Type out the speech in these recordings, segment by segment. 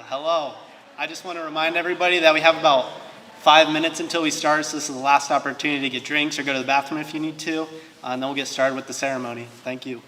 Hello. I just want to remind everybody that we have about 5 minutes until we start, so this is the last opportunity to get drinks or go to the bathroom if you need to, and then we'll get started with the ceremony. Thank you.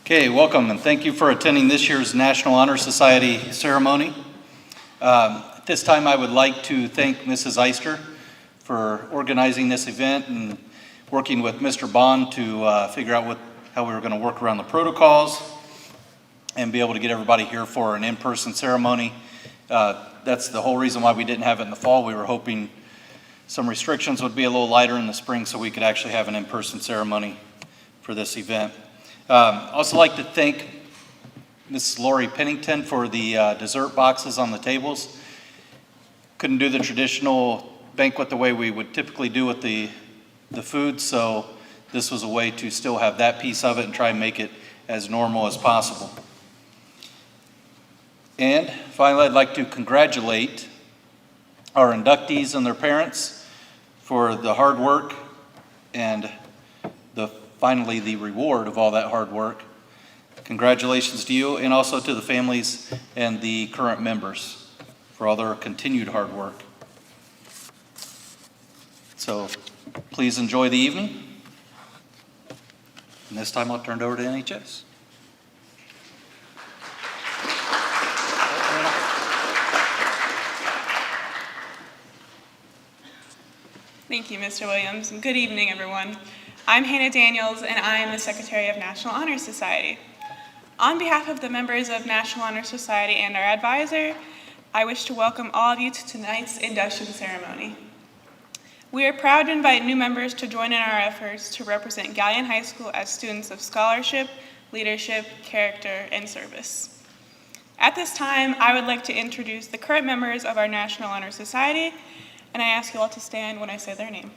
Okay, welcome and thank you for attending this year's National Honor Society ceremony. At this time I would like to thank Mrs. Eister for organizing this event and working with Mr. Bond to figure out how we were going to work around the protocols and be able to get everybody here for an in-person ceremony. That's the whole reason why we didn't have it in the fall. We were hoping some restrictions would be a little lighter in the spring so we could actually have an in-person ceremony for this event. Also like to thank Mrs. Lori Pennington for the dessert boxes on the tables. Couldn't do the traditional banquet the way we would typically do with the food, so this was a way to still have that piece of it and try and make it as normal as possible. And finally, I'd like to congratulate our inductees and their parents for the hard work and finally the reward of all that hard work. Congratulations to you and also to the families and the current members for all their continued hard work. So please enjoy the evening. And this time I'll turn it over to NHS. Thank you, Mr. Williams, and good evening, everyone. I'm Hannah Daniels, and I am the Secretary of National Honor Society. On behalf of the members of National Honor Society and our advisor, I wish to welcome all of you to tonight's induction ceremony. We are proud to invite new members to join in our efforts to represent Galion High School as students of scholarship, leadership, character, and service. At this time, I would like to introduce the current members of our National Honor Society, and I ask you all to stand when I say their name.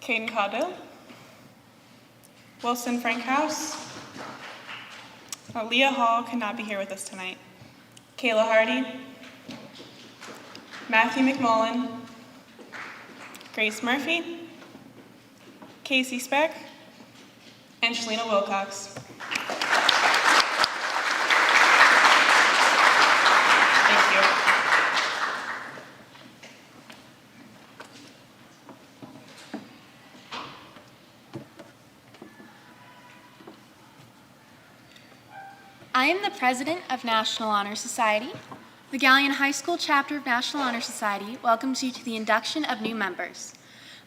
Caden Caudill, Wilson Frankhouse, Leah Hall could not be here with us tonight, Kayla Hardy, Matthew McMullen, Grace Murphy, Casey Speck, and Shalina Wilcox. Thank you. I am the president of National Honor Society. The Galion High School chapter of National Honor Society welcomes you to the induction of new members,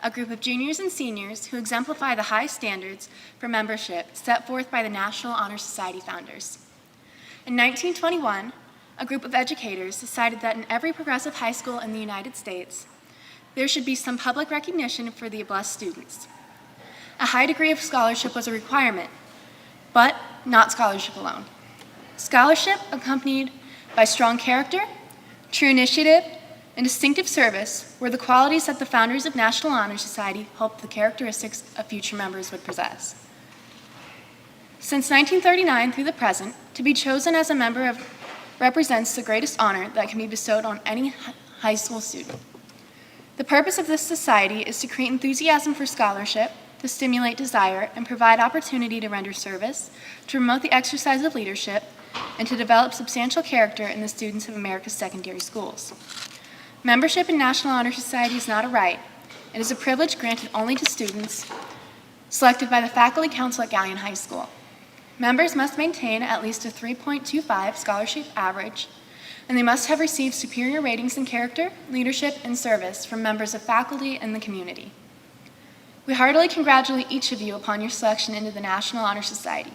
a group of juniors and seniors who exemplify the high standards for membership set forth by the National Honor Society founders. In 1921, a group of educators decided that in every progressive high school in the United States, there should be some public recognition for the blessed students. A high degree of scholarship was a requirement, but not scholarship alone. Scholarship accompanied by strong character, true initiative, and distinctive service were the qualities that the founders of National Honor Society hoped the characteristics of future members would possess. Since 1939 through the present, to be chosen as a member represents the greatest honor that can be bestowed on any high school student. The purpose of this society is to create enthusiasm for scholarship, to stimulate desire, and provide opportunity to render service, to promote the exercise of leadership, and to develop substantial character in the students of America's secondary schools. Membership in National Honor Society is not a right. It is a privilege granted only to students selected by the Faculty Council at Galion High School. Members must maintain at least a 3.25 scholarship average, and they must have received superior ratings in character, leadership, and service from members of faculty and the community. We heartily congratulate each of you upon your selection into the National Honor Society.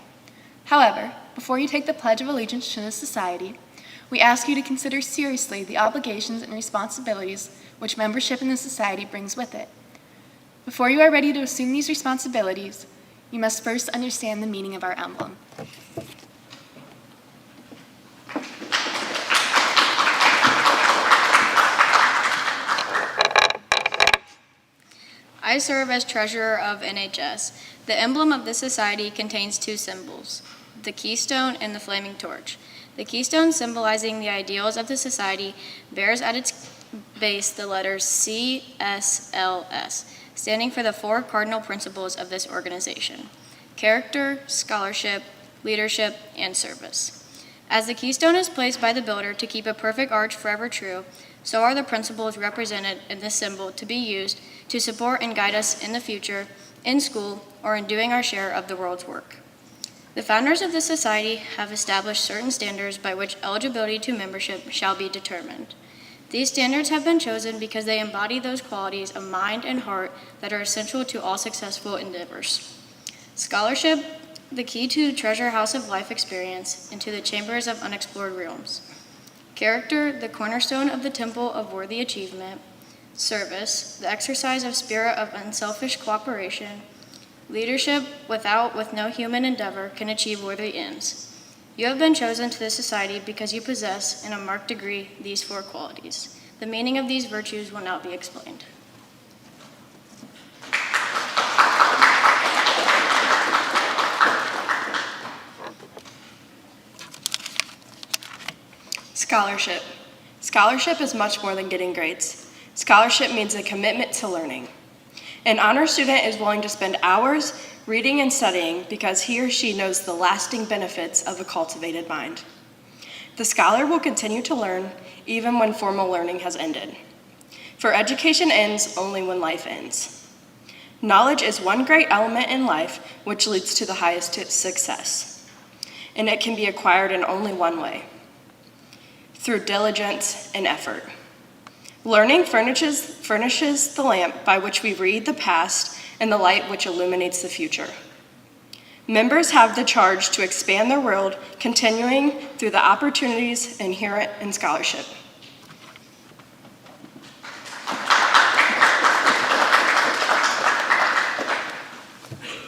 However, before you take the Pledge of Allegiance to the Society, we ask you to consider seriously the obligations and responsibilities which membership in the Society brings with it. Before you are ready to assume these responsibilities, you must first understand the meaning of our emblem. I serve as treasurer of NHS. The emblem of this society contains two symbols, the keystone and the flaming torch. The keystone, symbolizing the ideals of the society, bears at its base the letters CSLS, standing for the four cardinal principles of this organization: character, scholarship, leadership, and service. As the keystone is placed by the builder to keep a perfect arch forever true, so are the principles represented in this symbol to be used to support and guide us in the future, in school, or in doing our share of the world's work. The founders of this society have established certain standards by which eligibility to membership shall be determined. These standards have been chosen because they embody those qualities of mind and heart that are essential to all successful endeavors. Scholarship, the key to treasure house of life experience and to the chambers of unexplored realms. Character, the cornerstone of the temple of worthy achievement. Service, the exercise of spirit of unselfish cooperation. Leadership, with no human endeavor, can achieve worthy ends. You have been chosen to this society because you possess, in a marked degree, these four qualities. The meaning of these virtues will now be explained. Scholarship. Scholarship is much more than getting grades. Scholarship means a commitment to learning. An honor student is willing to spend hours reading and studying because he or she knows the lasting benefits of a cultivated mind. The scholar will continue to learn even when formal learning has ended. For education ends only when life ends. Knowledge is one great element in life which leads to the highest success, and it can be acquired in only one way: through diligence and effort. Learning furnishes the lamp by which we read the past and the light which illuminates the future. Members have the charge to expand their world, continuing through the opportunities inherent in scholarship.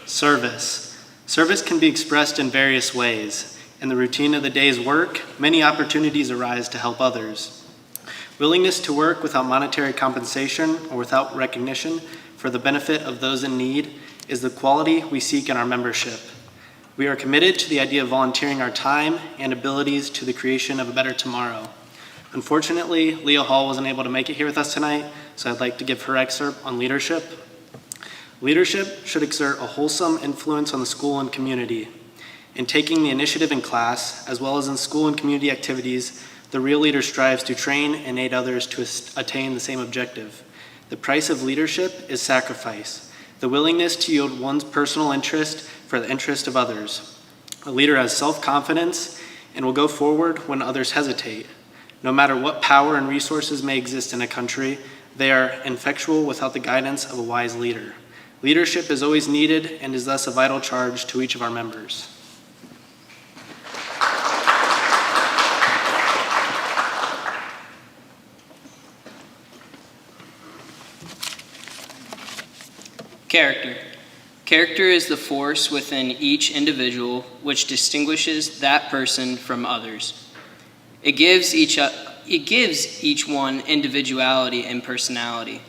Service. Service can be expressed in various ways. In the routine of the day's work, many opportunities arise to help others. Willingness to work without monetary compensation or without recognition for the benefit of those in need is the quality we seek in our membership. We are committed to the idea of volunteering our time and abilities to the creation of a better tomorrow. Unfortunately, Leah Hall wasn't able to make it here with us tonight, so I'd like to give her excerpt on leadership. Leadership should exert a wholesome influence on the school and community. In taking the initiative in class, as well as in school and community activities, the real leader strives to train and aid others to attain the same objective. The price of leadership is sacrifice, the willingness to yield one's personal interest for the interest of others. A leader has self-confidence and will go forward when others hesitate. No matter what power and resources may exist in a country, they are ineffectual without the guidance of a wise leader. Leadership is always needed and is thus a vital charge to each of our members. Character. Character is the force within each individual which distinguishes that person from others. It gives each one individuality and personality.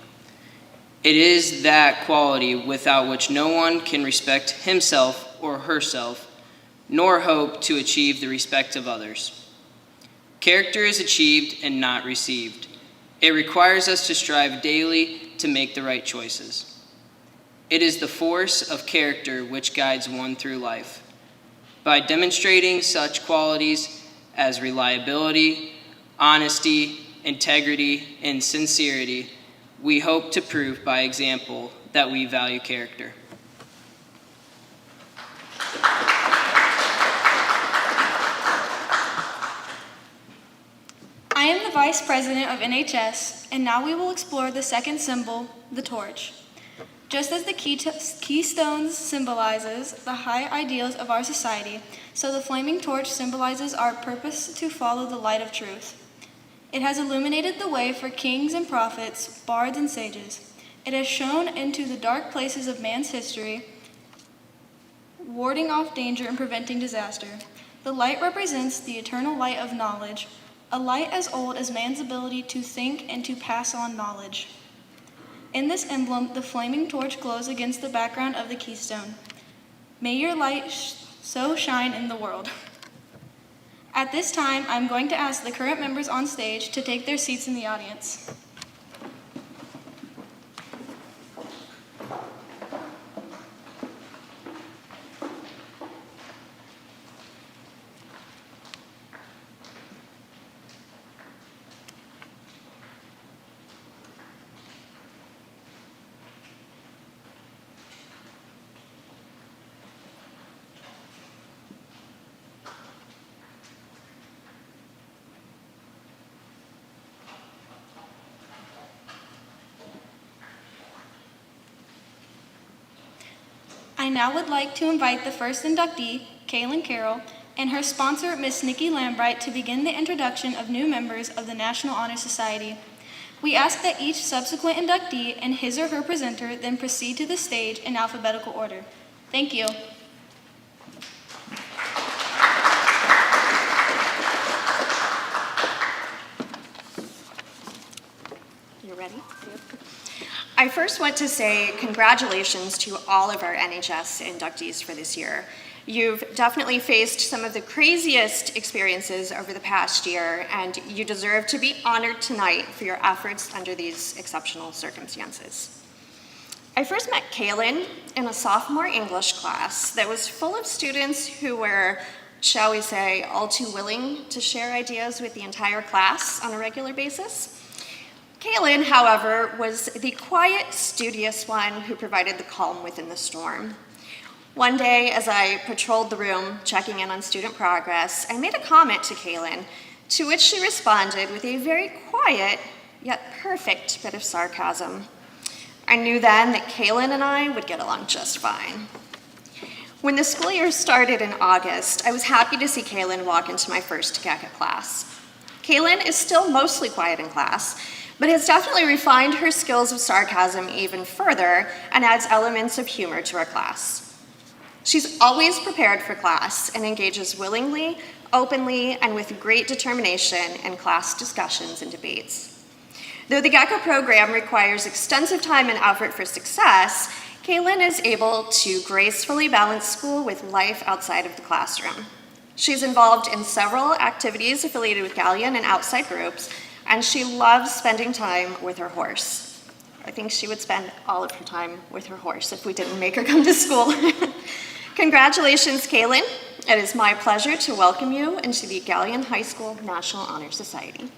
It is that quality without which no one can respect himself or herself, nor hope to achieve the respect of others. Character is achieved and not received. It requires us to strive daily to make the right choices. It is the force of character which guides one through life. By demonstrating such qualities as reliability, honesty, integrity, and sincerity, we hope to prove by example that we value character. I am the Vice President of NHS, and now we will explore the second symbol, the torch. Just as the keystones symbolizes the high ideals of our society, so the flaming torch symbolizes our purpose to follow the light of truth. It has illuminated the way for kings and prophets, bards and sages. It has shone into the dark places of man's history, warding off danger and preventing disaster. The light represents the eternal light of knowledge, a light as old as man's ability to think and to pass on knowledge. In this emblem, the flaming torch glows against the background of the keystone. May your light so shine in the world. At this time, I'm going to ask the current members on stage to take their seats in the audience. I now would like to invite the first inductee, Kaylin Carroll, and her sponsor, Miss Nikki Lambright, to begin the introduction of new members of the National Honor Society. We ask that each subsequent inductee and his or her presenter then proceed to the stage in alphabetical order. Thank you. You ready? I first want to say congratulations to all of our NHS inductees for this year. You've definitely faced some of the craziest experiences over the past year, and you deserve to be honored tonight for your efforts under these exceptional circumstances. I first met Kaylin in a sophomore English class that was full of students who were, shall we say, all too willing to share ideas with the entire class on a regular basis. Kaylin, however, was the quiet, studious one who provided the calm within the storm. One day, as I patrolled the room, checking in on student progress, I made a comment to Kaylin, to which she responded with a very quiet, yet perfect bit of sarcasm. I knew then that Kaylin and I would get along just fine. When the school year started in August, I was happy to see Kaylin walk into my first GACA class. Kaylin is still mostly quiet in class, but has definitely refined her skills of sarcasm even further and adds elements of humor to our class. She's always prepared for class and engages willingly, openly, and with great determination in class discussions and debates. Though the GECKO program requires extensive time and effort for success, Kaylin is able to gracefully balance school with life outside of the classroom. She's involved in several activities affiliated with Galion and outside groups, and she loves spending time with her horse. I think she would spend all of her time with her horse if we didn't make her come to school. Congratulations, Kaylin. It is my pleasure to welcome you into the Galion High School National Honor Society.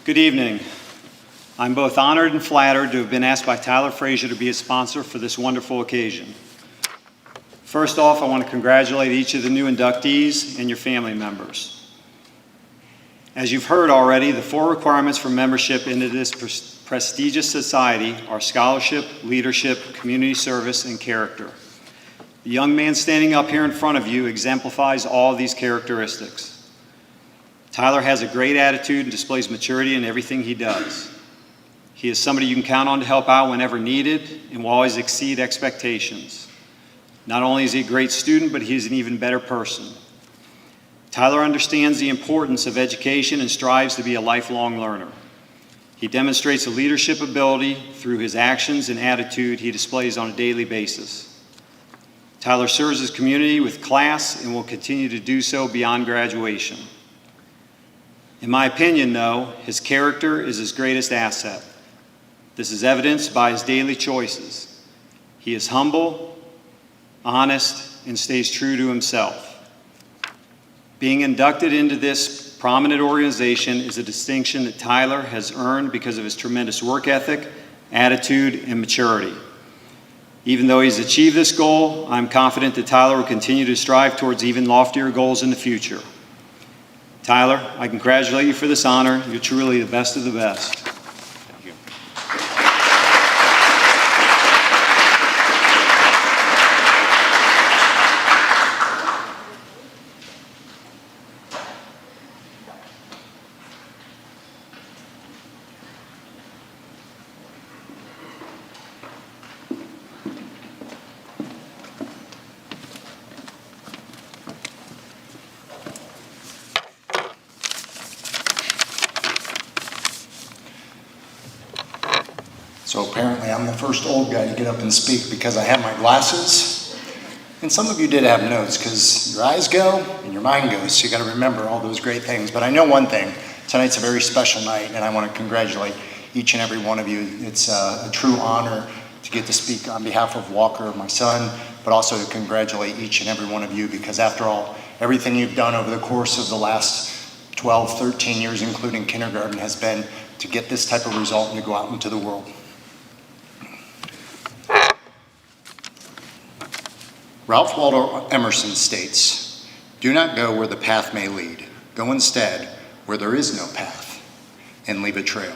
Good evening. I'm both honored and flattered to have been asked by Tyler Frazier to be a sponsor for this wonderful occasion. First off, I want to congratulate each of the new inductees and your family members. As you've heard already, the 4 requirements for membership into this prestigious society are scholarship, leadership, community service, and character. The young man standing up here in front of you exemplifies all of these characteristics. Tyler has a great attitude and displays maturity in everything he does. He is somebody you can count on to help out whenever needed and will always exceed expectations. Not only is he a great student, but he is an even better person. Tyler understands the importance of education and strives to be a lifelong learner. He demonstrates a leadership ability through his actions and attitude he displays on a daily basis. Tyler serves his community with class and will continue to do so beyond graduation. In my opinion, though, his character is his greatest asset. This is evidenced by his daily choices. He is humble, honest, and stays true to himself. Being inducted into this prominent organization is a distinction that Tyler has earned because of his tremendous work ethic, attitude, and maturity. Even though he's achieved this goal, I'm confident that Tyler will continue to strive towards even loftier goals in the future. Tyler, I congratulate you for this honor. You're truly the best of the best. Thank you. So apparently I'm the first old guy to get up and speak because I have my glasses. And some of you did have notes because your eyes go and your mind goes, so you got to remember all those great things. But I know one thing, tonight's a very special night and I want to congratulate each and every one of you. It's a true honor to get to speak on behalf of Walker, my son, but also to congratulate each and every one of you because after all, everything you've done over the course of the last 12, 13 years, including kindergarten, has been to get this type of result and to go out into the world. Ralph Waldo Emerson states, "Do not go where the path may lead. Go instead where there is no path and leave a trail."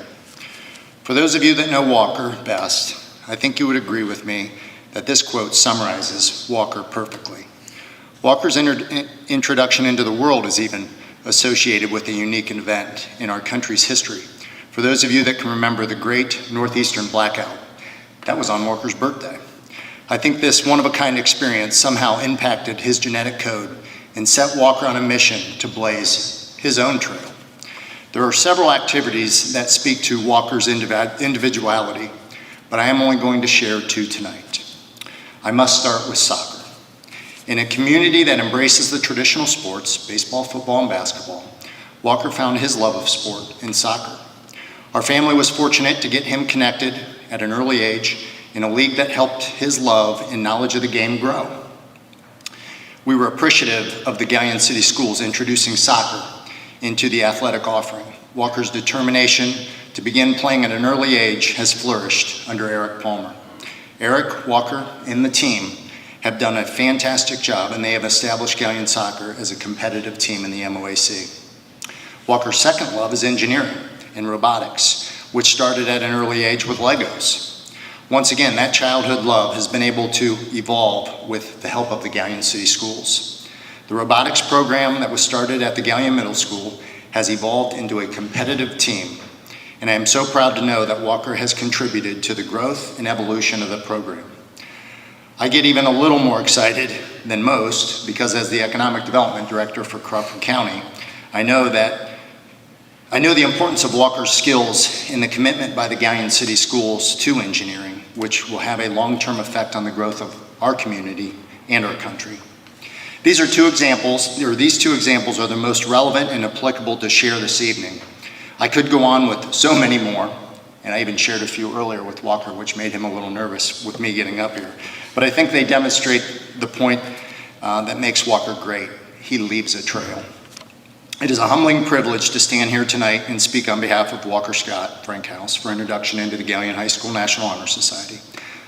For those of you that know Walker best, I think you would agree with me that this quote summarizes Walker perfectly. Walker's introduction into the world is even associated with a unique event in our country's history. For those of you that can remember the Great Northeastern Blackout, that was on Walker's birthday. I think this one-of-a-kind experience somehow impacted his genetic code and set Walker on a mission to blaze his own trail. There are several activities that speak to Walker's individuality, but I am only going to share 2 tonight. I must start with soccer. In a community that embraces the traditional sports, baseball, football, and basketball, Walker found his love of sport in soccer. Our family was fortunate to get him connected at an early age in a league that helped his love and knowledge of the game grow. We were appreciative of the Galion City Schools introducing soccer into the athletic offering. Walker's determination to begin playing at an early age has flourished under Eric Palmer. Eric, Walker, and the team have done a fantastic job, and they have established Galion Soccer as a competitive team in the MOAC. Walker's second love is engineering and robotics, which started at an early age with Legos. Once again, that childhood love has been able to evolve with the help of the Galion City Schools. The robotics program that was started at the Galion Middle School has evolved into a competitive team, and I am so proud to know that Walker has contributed to the growth and evolution of the program. I get even a little more excited than most because as the Economic Development Director for Crawford County, I know the importance of Walker's skills in the commitment by the Galion City Schools to engineering, which will have a long-term effect on the growth of our community and our country. These two examples are the most relevant and applicable to share this evening. I could go on with so many more, and I even shared a few earlier with Walker, which made him a little nervous with me getting up here. But I think they demonstrate the point that makes Walker great. He leaves a trail. It is a humbling privilege to stand here tonight and speak on behalf of Walker Scott Frankhouse for introduction into the Galion High School National Honor Society.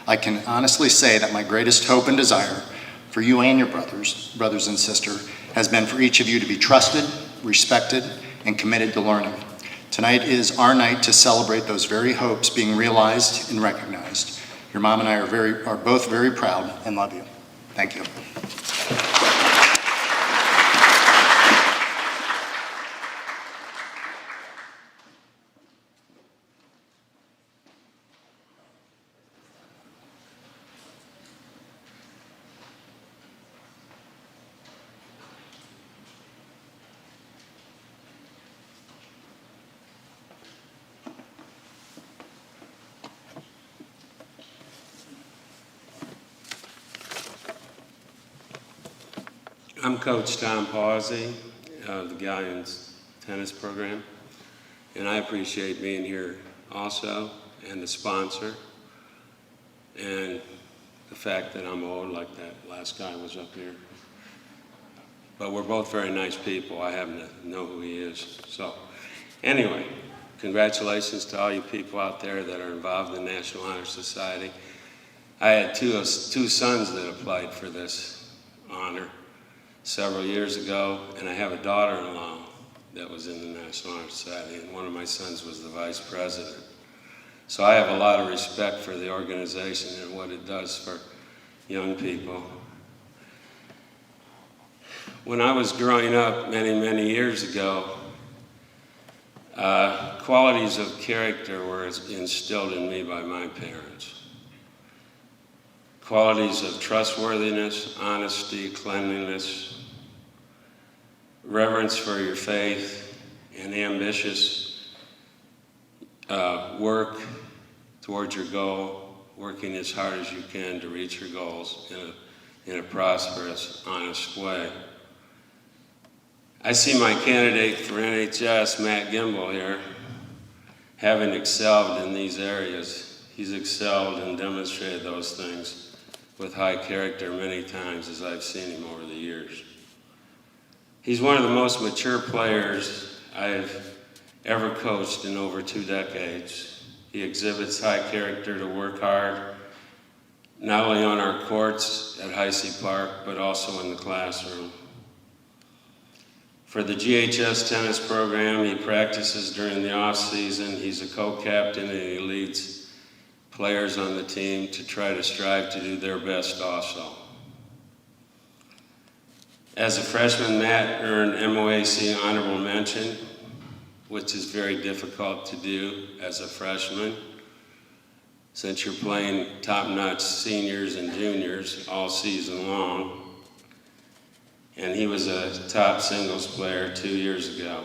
I can honestly say that my greatest hope and desire for you and your brothers and sisters, has been for each of you to be trusted, respected, and committed to learning. Tonight is our night to celebrate those very hopes being realized and recognized. Your mom and I are both very proud and love you. Thank you. I'm Coach Tom Palsy of the Galion's tennis program, and I appreciate being here also, and the sponsor, and the fact that I'm old like that last guy was up here. But we're both very nice people. I happen to know who he is. So anyway, congratulations to all you people out there that are involved in the National Honor Society. I had two sons that applied for this honor several years ago, and I have a daughter-in-law that was in the National Honor Society, and one of my sons was the vice president. So I have a lot of respect for the organization and what it does for young people. When I was growing up many, many years ago, qualities of character were instilled in me by my parents. Qualities of trustworthiness, honesty, cleanliness, reverence for your faith, and ambitious work towards your goal, working as hard as you can to reach your goals in a prosperous, honest way. I see my candidate for NHS, Matt Gimbel here, having excelled in these areas. He's excelled and demonstrated those things with high character many times as I've seen him over the years. He's one of the most mature players I've ever coached in over 2 decades. He exhibits high character to work hard, not only on our courts at Heisey Park, but also in the classroom. For the GHS tennis program, he practices during the off season. He's a co-captain and he leads players on the team to try to strive to do their best also. As a freshman, Matt earned MOAC honorable mention, which is very difficult to do as a freshman, since you're playing top-notch seniors and juniors all season long. And he was a top singles player 2 years ago.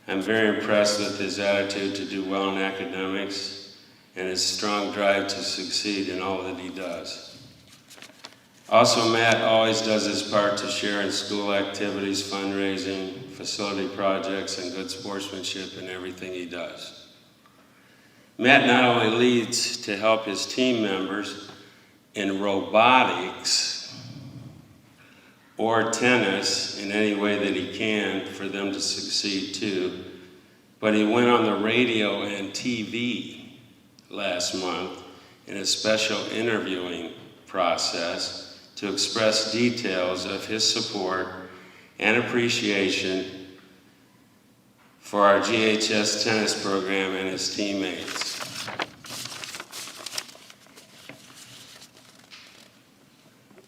I'm very impressed with his attitude to do well in academics and his strong drive to succeed in all that he does. Also, Matt always does his part to share in school activities, fundraising, facility projects, and good sportsmanship in everything he does. Matt not only leads to help his team members in robotics or tennis in any way that he can for them to succeed too, but he went on the radio and TV last month in a special interviewing process to express details of his support and appreciation for our GHS tennis program and his teammates.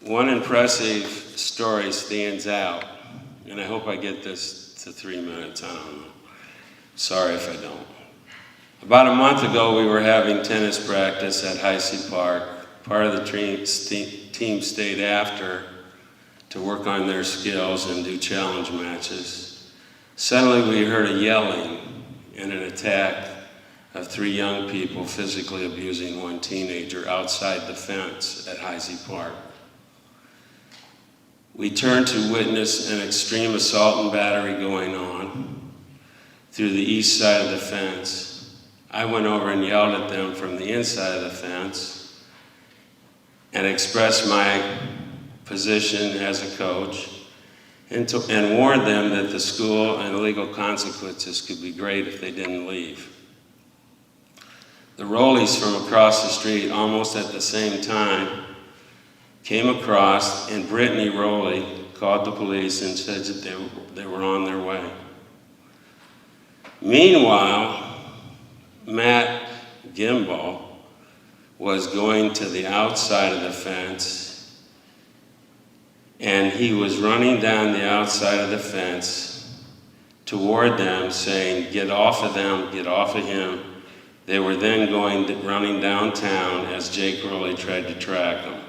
One impressive story stands out, and I hope I get this to 3 minutes, I don't know. Sorry if I don't. About a month ago, we were having tennis practice at Heisey Park. Part of the team stayed after to work on their skills and do challenge matches. Suddenly, we heard a yelling and an attack of 3 young people physically abusing one teenager outside the fence at Heisey Park. We turned to witness an extreme assault and battery going on through the east side of the fence. I went over and yelled at them from the inside of the fence and expressed my position as a coach and warned them that the school and legal consequences could be great if they didn't leave. The Rollies from across the street, almost at the same time, came across, and Brittany Rowley called the police and said that they were on their way. Meanwhile, Matt Gimbel was going to the outside of the fence, and he was running down the outside of the fence toward them, saying, "Get off of them, get off of him." They were then running downtown as Jake Rowley tried to track them.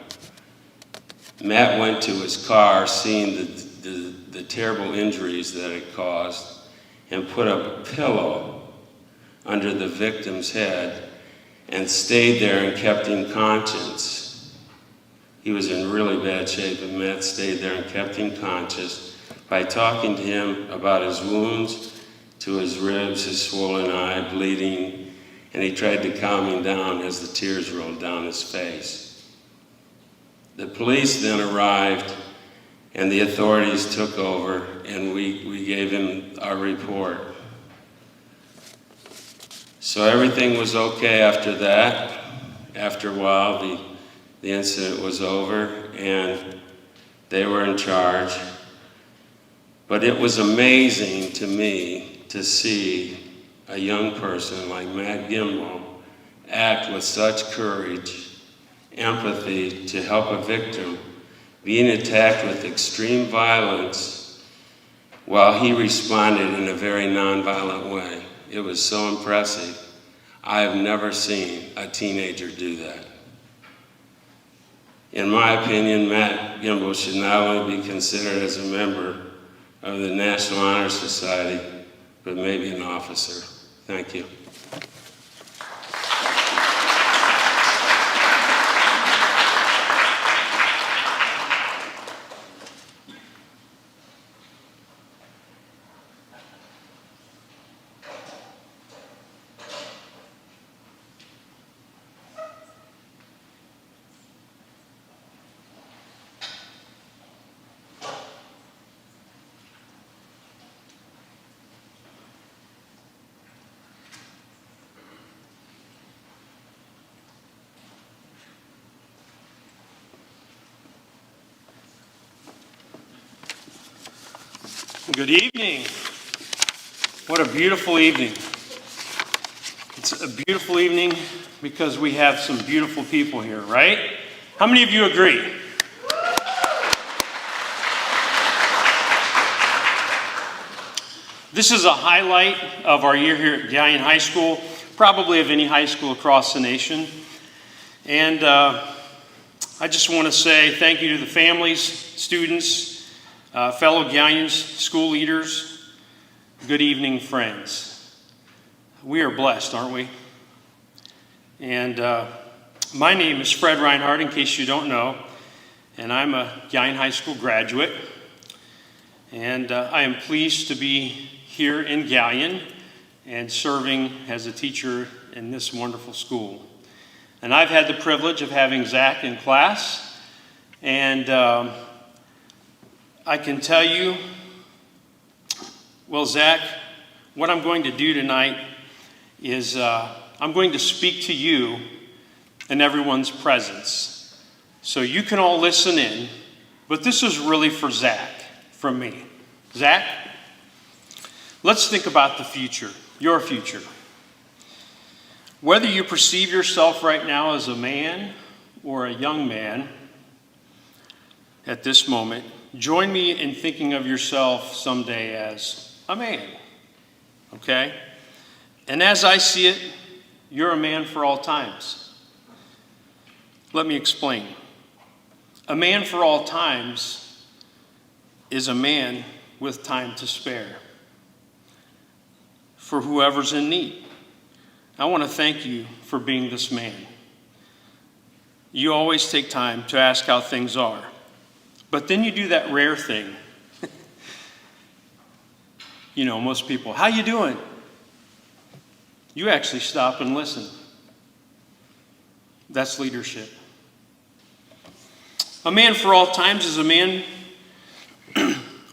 Matt went to his car, seeing the terrible injuries that it caused, and put a pillow under the victim's head and stayed there and kept him conscious. He was in really bad shape, and Matt stayed there and kept him conscious by talking to him about his wounds to his ribs, his swollen eye, bleeding, and he tried to calm him down as the tears rolled down his face. The police then arrived, and the authorities took over, and we gave him our report. So everything was okay after that. After a while, the incident was over, and they were in charge. But it was amazing to me to see a young person like Matt Gimbel act with such courage, empathy to help a victim being attacked with extreme violence while he responded in a very nonviolent way. It was so impressive. I have never seen a teenager do that. In my opinion, Matt Gimbel should not only be considered as a member of the National Honor Society, but maybe an officer. Thank you. Good evening. What a beautiful evening. It's a beautiful evening because we have some beautiful people here, right? How many of you agree? This is a highlight of our year here at Galion High School, probably of any high school across the nation. And I just want to say thank you to the families, students, fellow Galions, school leaders. Good evening, friends. We are blessed, aren't we? And my name is Fred Reinhardt, in case you don't know, and I'm a Galion High School graduate. And I am pleased to be here in Galion and serving as a teacher in this wonderful school. And I've had the privilege of having Zach in class, and I can tell you, well, Zach, what I'm going to do tonight is I'm going to speak to you in everyone's presence. So you can all listen in, but this is really for Zach, from me. Zach, let's think about the future, your future. Whether you perceive yourself right now as a man or a young man, at this moment, join me in thinking of yourself someday as a man, okay? And as I see it, you're a man for all times. Let me explain. A man for all times is a man with time to spare for whoever's in need. I want to thank you for being this man. You always take time to ask how things are, but then you do that rare thing. You know, most people, how you doing? You actually stop and listen. That's leadership. A man for all times is a man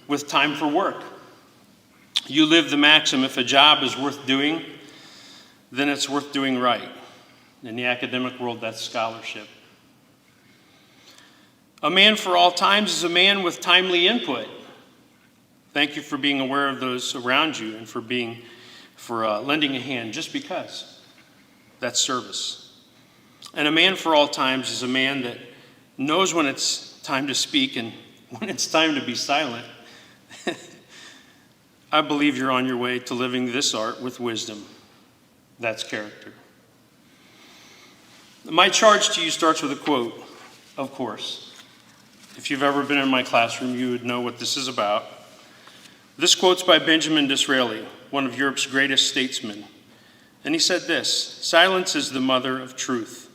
with time for work. You live the maxim, if a job is worth doing, then it's worth doing right. In the academic world, that's scholarship. A man for all times is a man with timely input. Thank you for being aware of those around you and for lending a hand just because. That's service. And a man for all times is a man that knows when it's time to speak and when it's time to be silent. I believe you're on your way to living this art with wisdom. That's character. My charge to you starts with a quote, of course. If you've ever been in my classroom, you would know what this is about. This quote's by Benjamin Disraeli, one of Europe's greatest statesmen. And he said this: "Silence is the mother of truth."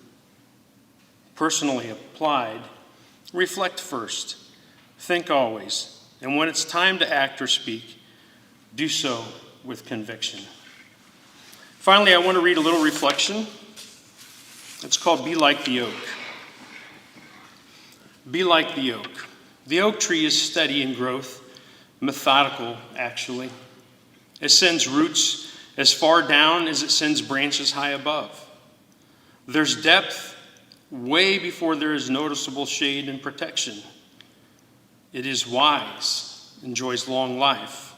Personally applied, reflect first, think always, and when it's time to act or speak, do so with conviction. Finally, I want to read a little reflection. It's called Be Like the Oak. Be like the oak. The oak tree is steady in growth, methodical actually. It sends roots as far down as it sends branches high above. There's depth way before there is noticeable shade and protection. It is wise, enjoys long life.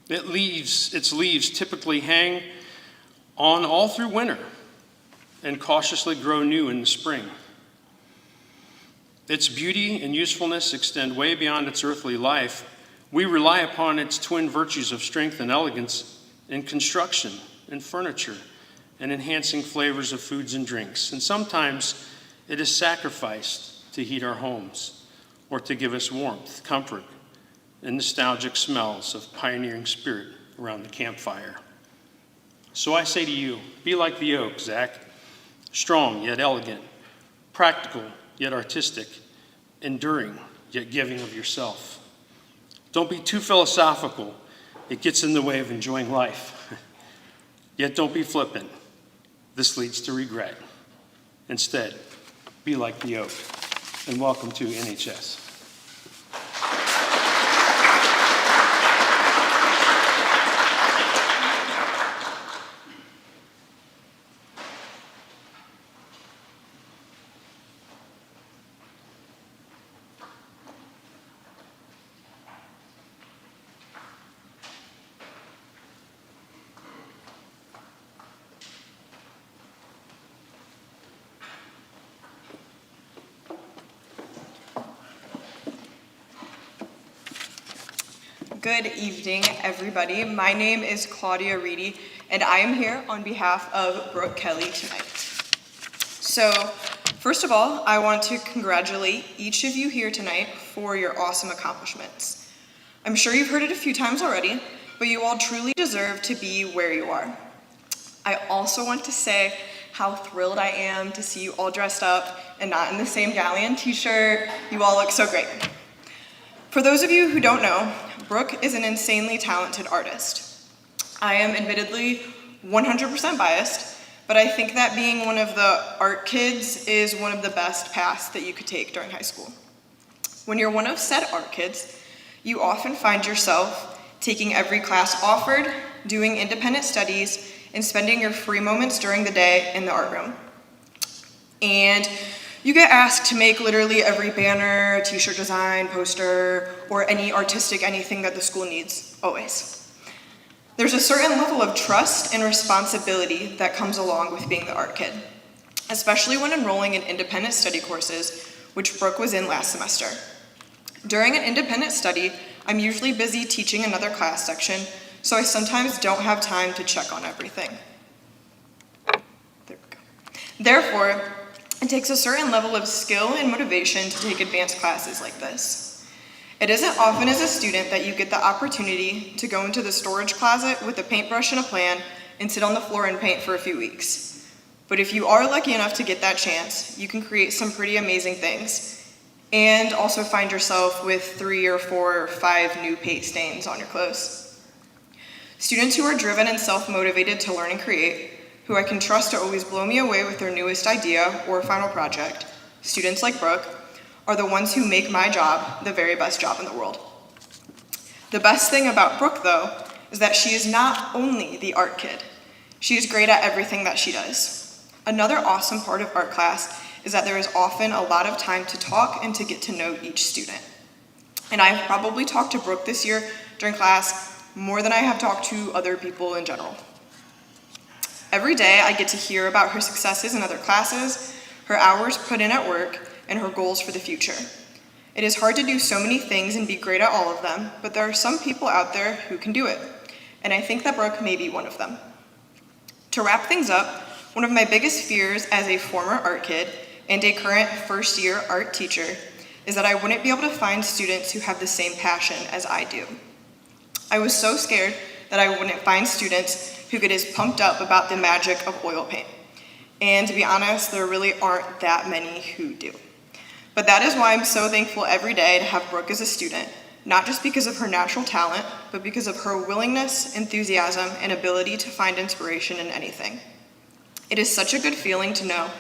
Its leaves typically hang on all through winter and cautiously grow new in the spring. Its beauty and usefulness extend way beyond its earthly life. We rely upon its twin virtues of strength and elegance in construction and furniture and enhancing flavors of foods and drinks. And sometimes it is sacrificed to heat our homes or to give us warmth, comfort, and nostalgic smells of pioneering spirit around the campfire. So I say to you, be like the oak, Zach. Strong yet elegant, practical yet artistic, enduring yet giving of yourself. Don't be too philosophical. It gets in the way of enjoying life. Yet don't be flippant. This leads to regret. Instead, be like the oak. And welcome to NHS. Good evening, everybody. My name is Claudia Reedy, and I am here on behalf of Brooke Kelly tonight. So, first of all, I want to congratulate each of you here tonight for your awesome accomplishments. I'm sure you've heard it a few times already, but you all truly deserve to be where you are. I also want to say how thrilled I am to see you all dressed up and not in the same Galion t-shirt. You all look so great. For those of you who don't know, Brooke is an insanely talented artist. I am admittedly 100% biased, but I think that being one of the art kids is one of the best paths that you could take during high school. When you're one of said art kids, you often find yourself taking every class offered, doing independent studies, and spending your free moments during the day in the art room. And you get asked to make literally every banner, t-shirt design, poster, or any artistic anything that the school needs, always. There's a certain level of trust and responsibility that comes along with being the art kid, especially when enrolling in independent study courses which Brooke was in last semester. During an independent study, I'm usually busy teaching another class section, so I sometimes don't have time to check on everything. There we go. Therefore, it takes a certain level of skill and motivation to take advanced classes like this. It isn't often as a student that you get the opportunity to go into the storage closet with a paintbrush and a plan and sit on the floor and paint for a few weeks. But if you are lucky enough to get that chance, you can create some pretty amazing things and also find yourself with 3 or 4 or 5 new paint stains on your clothes. Students who are driven and self-motivated to learn and create, who I can trust to always blow me away with their newest idea or final project, students like Brooke, are the ones who make my job the very best job in the world. The best thing about Brooke, though, is that she is not only the art kid. She is great at everything that she does. Another awesome part of art class is that there is often a lot of time to talk and to get to know each student. And I have probably talked to Brooke this year during class more than I have talked to other people in general. Every day I get to hear about her successes in other classes, her hours put in at work, and her goals for the future. It is hard to do so many things and be great at all of them, but there are some people out there who can do it, and I think that Brooke may be one of them. To wrap things up, one of my biggest fears as a former art kid and a current first-year art teacher is that I wouldn't be able to find students who have the same passion as I do. I was so scared that I wouldn't find students who get as pumped up about the magic of oil paint. And to be honest, there really aren't that many who do. But that is why I'm so thankful every day to have Brooke as a student, not just because of her natural talent, but because of her willingness, enthusiasm, and ability to find inspiration in anything. It is such a good feeling to know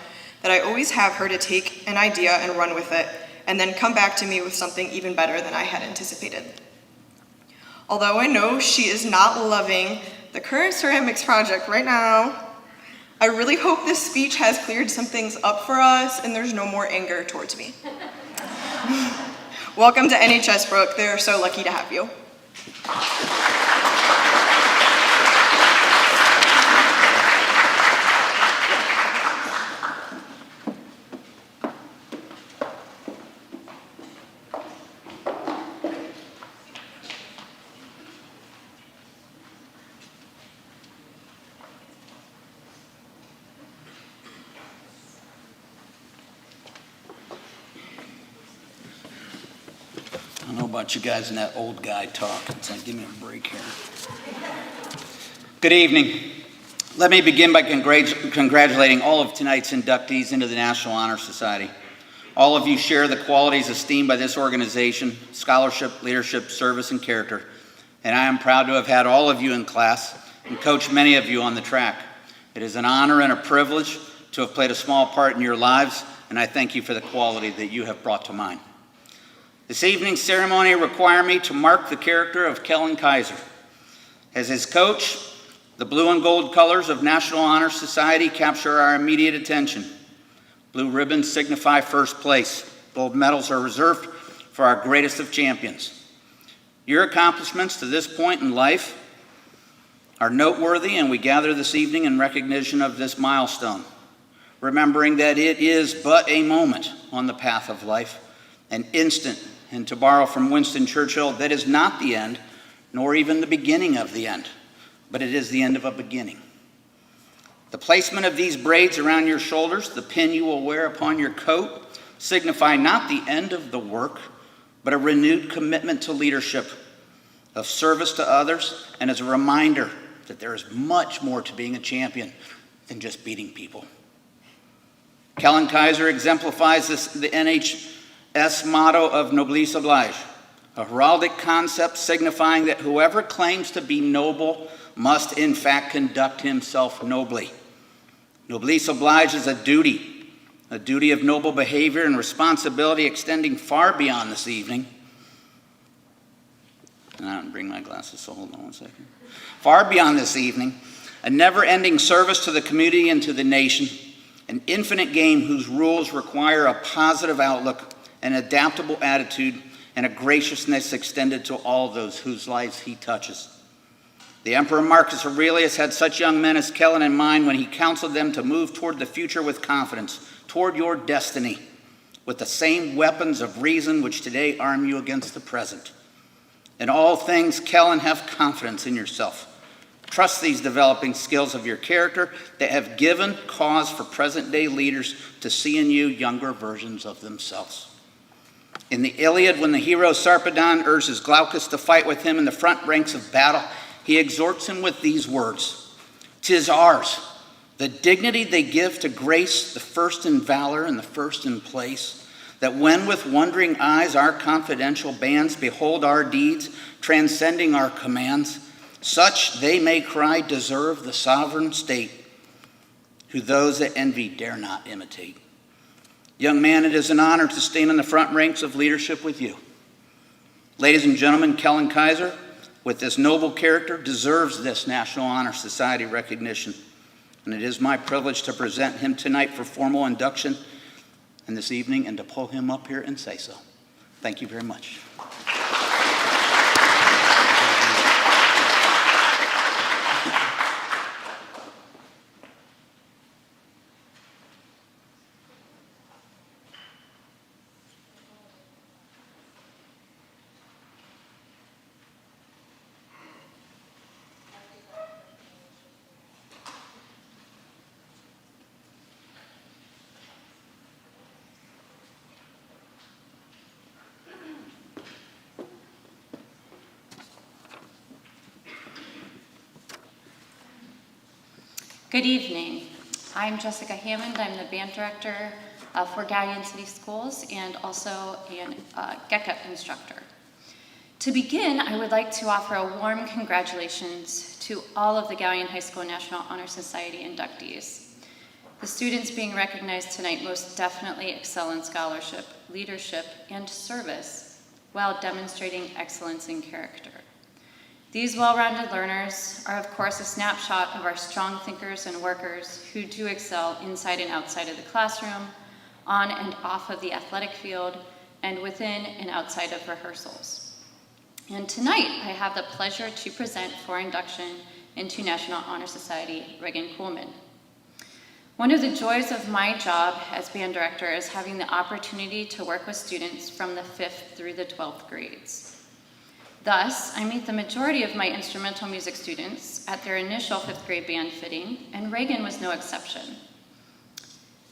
that I always have her to take an idea and run with it, and then come back to me with something even better than I had anticipated. Although I know she is not loving the current ceramics project right now, I really hope this speech has cleared some things up for us and there's no more anger towards me. Welcome to NHS, Brooke. They're so lucky to have you. I don't know about you guys and that old guy talk. It's like, give me a break here. Good evening. Let me begin by congratulating all of tonight's inductees into the National Honor Society. All of you share the qualities esteemed by this organization: scholarship, leadership, service, and character. And I am proud to have had all of you in class and coached many of you on the track. It is an honor and a privilege to have played a small part in your lives, and I thank you for the quality that you have brought to mine. This evening's ceremony requires me to mark the character of Kellen Kaiser. As his coach, the blue and gold colors of National Honor Society capture our immediate attention. Blue ribbons signify first place. Gold medals are reserved for our greatest of champions. Your accomplishments to this point in life are noteworthy, and we gather this evening in recognition of this milestone, remembering that it is but a moment on the path of life, an instant, and to borrow from Winston Churchill, that is not the end, nor even the beginning of the end, but it is the end of a beginning. The placement of these braids around your shoulders, the pin you will wear upon your coat, signify not the end of the work, but a renewed commitment to leadership, of service to others, and as a reminder that there is much more to being a champion than just beating people. Kellen Kaiser exemplifies the NHS motto of noblesse oblige, a heraldic concept signifying that whoever claims to be noble must in fact conduct himself nobly. Noblesse oblige is a duty of noble behavior and responsibility extending far beyond this evening. And I didn't bring my glasses, so hold on one second. Far beyond this evening, a never-ending service to the community and to the nation, an infinite game whose rules require a positive outlook, an adaptable attitude, and a graciousness extended to all those whose lives he touches. The Emperor Marcus Aurelius had such young men as Kellen in mind when he counseled them to move toward the future with confidence, toward your destiny. with the same weapons of reason which today arm you against the present. In all things, Kellen, have confidence in yourself. Trust these developing skills of your character that have given cause for present-day leaders to see in you younger versions of themselves. In the Iliad, when the hero Sarpedon urges Glaucus to fight with him in the front ranks of battle, he exhorts him with these words: "'Tis ours, the dignity they give to grace, the first in valor and the first in place, that when with wondering eyes our confidential bands behold our deeds, transcending our commands, such they may cry deserve the sovereign state, who those that envy dare not imitate." Young man, it is an honor to stand in the front ranks of leadership with you. Ladies and gentlemen, Kellen Kaiser, with this noble character, deserves this National Honor Society recognition. And it is my privilege to present him tonight for formal induction and this evening, and to pull him up here and say so. Thank you very much. Good evening. I'm Jessica Hammond. I'm the band director for Galion City Schools and also a GECA instructor. To begin, I would like to offer a warm congratulations to all of the Galion High School National Honor Society inductees. The students being recognized tonight most definitely excel in scholarship, leadership, and service while demonstrating excellence in character. These well-rounded learners are, of course, a snapshot of our strong thinkers and workers who do excel inside and outside of the classroom, on and off of the athletic field, and within and outside of rehearsals. And tonight, I have the pleasure to present for induction into National Honor Society Reagan Kuhlman. One of the joys of my job as band director is having the opportunity to work with students from the 5th through the 12th grades. Thus, I meet the majority of my instrumental music students at their initial 5th grade band fitting, and Reagan was no exception.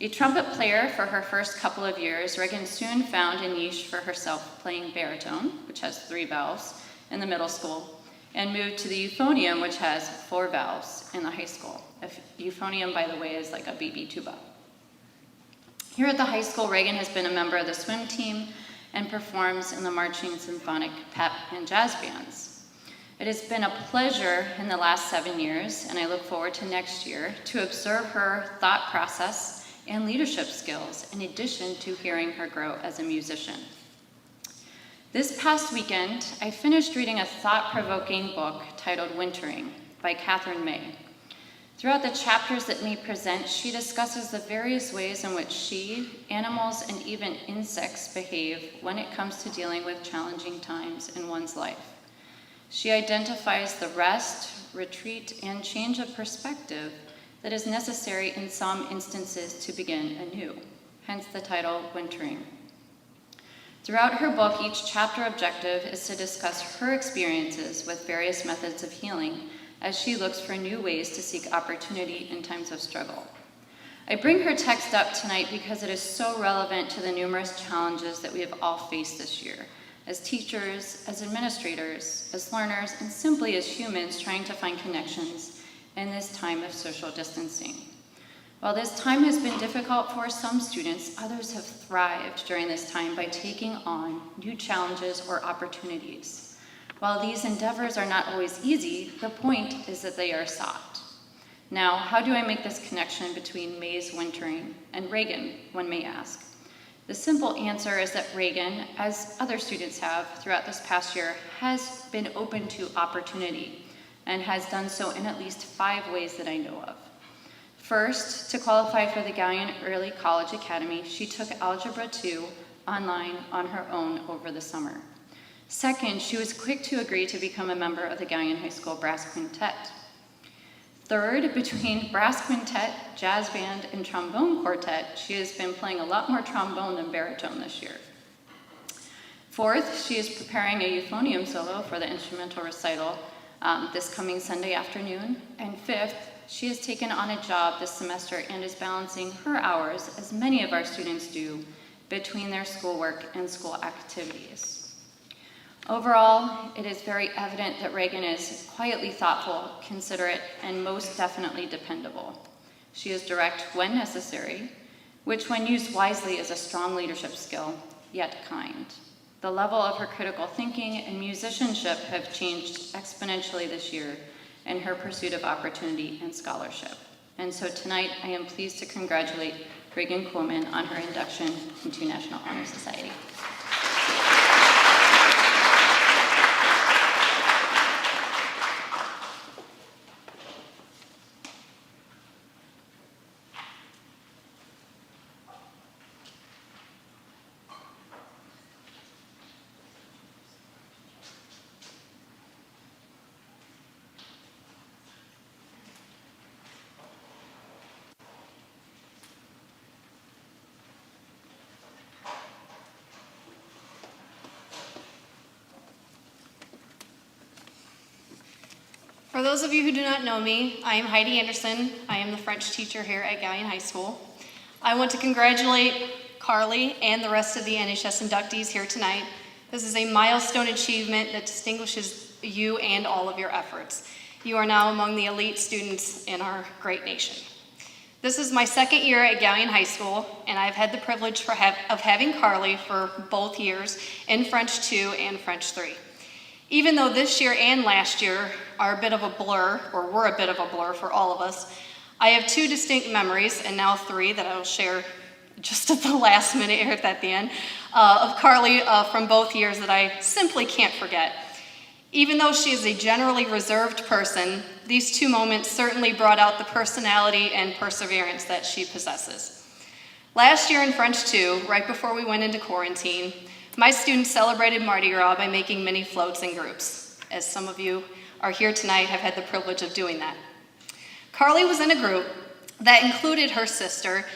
A trumpet player for her first couple of years, Reagan soon found a niche for herself playing baritone, which has 3 valves, in the middle school, and moved to the euphonium, which has 4 valves in the high school. A euphonium, by the way, is like a baby tuba. Here at the high school, Reagan has been a member of the swim team and performs in the marching, symphonic, pep, and jazz bands. It has been a pleasure in the last 7 years, and I look forward to next year, to observe her thought process and leadership skills, in addition to hearing her grow as a musician. This past weekend, I finished reading a thought-provoking book titled Wintering by Catherine May. Throughout the chapters that May presents, she discusses the various ways in which she, animals, and even insects behave when it comes to dealing with challenging times in one's life. She identifies the rest, retreat, and change of perspective that is necessary in some instances to begin anew, hence the title, Wintering. Throughout her book, each chapter objective is to discuss her experiences with various methods of healing as she looks for new ways to seek opportunity in times of struggle. I bring her text up tonight because it is so relevant to the numerous challenges that we have all faced this year, as teachers, as administrators, as learners, and simply as humans trying to find connections in this time of social distancing. While this time has been difficult for some students, others have thrived during this time by taking on new challenges or opportunities. While these endeavors are not always easy, the point is that they are sought. Now, how do I make this connection between May's Wintering and Reagan, one may ask? The simple answer is that Reagan, as other students have throughout this past year, has been open to opportunity and has done so in at least 5 ways that I know of. First, to qualify for the Galion Early College Academy, she took Algebra 2 online on her own over the summer. Second, she was quick to agree to become a member of the Galion High School Brass Quintet. Third, between brass quintet, jazz band, and trombone quartet, she has been playing a lot more trombone than baritone this year. Fourth, she is preparing a euphonium solo for the instrumental recital this coming Sunday afternoon. And fifth, she has taken on a job this semester and is balancing her hours, as many of our students do, between their schoolwork and school activities. Overall, it is very evident that Reagan is quietly thoughtful, considerate, and most definitely dependable. She is direct when necessary, which when used wisely is a strong leadership skill, yet kind. The level of her critical thinking and musicianship have changed exponentially this year in her pursuit of opportunity and scholarship. And so tonight, I am pleased to congratulate Reagan Coleman on her induction into National Honor Society. For those of you who do not know me, I am Heidi Anderson. I am the French teacher here at Galion High School. I want to congratulate Carly and the rest of the NHS inductees here tonight. This is a milestone achievement that distinguishes you and all of your efforts. You are now among the elite students in our great nation. This is my second year at Galion High School, and I've had the privilege of having Carly for both years in French 2 and French 3. Even though this year and last year are a bit of a blur, or were a bit of a blur for all of us, I have two distinct memories, and now three that I will share just at the last minute here at the end, of Carly from both years that I simply can't forget. Even though she is a generally reserved person, these two moments certainly brought out the personality and perseverance that she possesses. Last year in French 2, right before we went into quarantine, my students celebrated Mardi Gras by making mini floats in groups. As some of you are here tonight, have had the privilege of doing that. Carly was in a group that included her sister,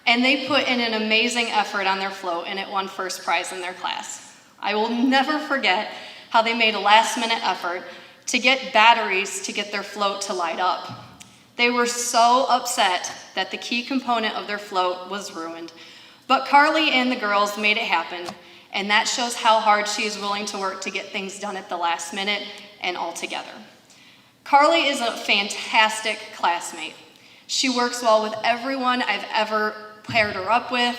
and they put in an amazing effort on their float, and it won first prize in their class. I will never forget how they made a last-minute effort to get batteries to get their float to light up. They were so upset that the key component of their float was ruined, but Carly and the girls made it happen. And that shows how hard she is willing to work to get things done at the last minute and all together. Carly is a fantastic classmate. She works well with everyone I've ever paired her up with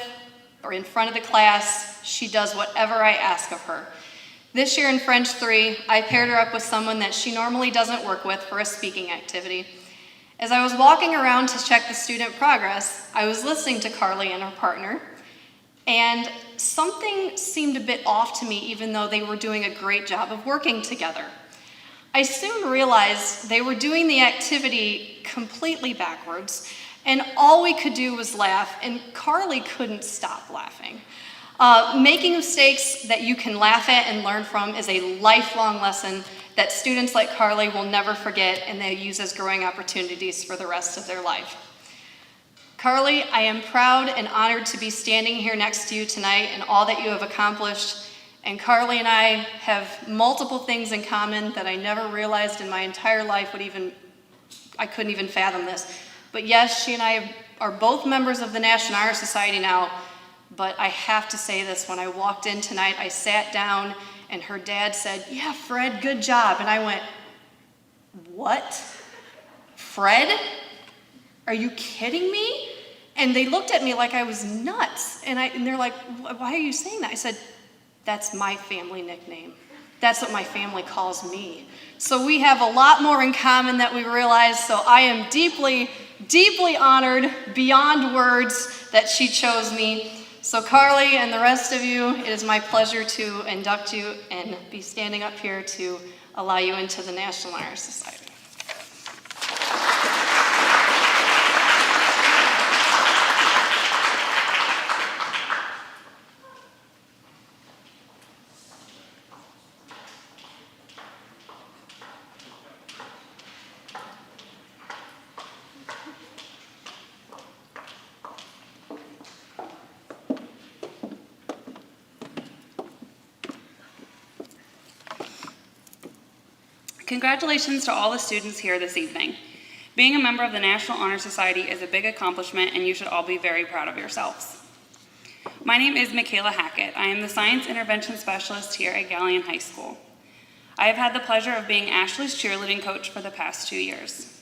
or in front of the class. She does whatever I ask of her. This year in French 3, I paired her up with someone that she normally doesn't work with for a speaking activity. As I was walking around to check the student progress, I was listening to Carly and her partner, and something seemed a bit off to me, even though they were doing a great job of working together. I soon realized they were doing the activity completely backwards, and all we could do was laugh, and Carly couldn't stop laughing. Making mistakes that you can laugh at and learn from is a lifelong lesson that students like Carly will never forget, and they use as growing opportunities for the rest of their life. Carly, I am proud and honored to be standing here next to you tonight and all that you have accomplished. And Carly and I have multiple things in common that I never realized in my entire life I couldn't even fathom this. But yes, she and I are both members of the National Honor Society now, but I have to say this, when I walked in tonight, I sat down and her dad said, "Yeah, Fred, good job." And I went, "What? Fred? Are you kidding me?" And they looked at me like I was nuts. And they're like, "Why are you saying that?" I said, "That's my family nickname. That's what my family calls me." So we have a lot more in common than we realize. So I am deeply, deeply honored beyond words that she chose me. So Carly and the rest of you, it is my pleasure to induct you and be standing up here to allow you into the National Honor Society. Congratulations to all the students here this evening. Being a member of the National Honor Society is a big accomplishment, and you should all be very proud of yourselves. My name is Michaela Hackett. I am the Science Intervention Specialist here at Galion High School. I have had the pleasure of being Ashley's cheerleading coach for the past 2 years.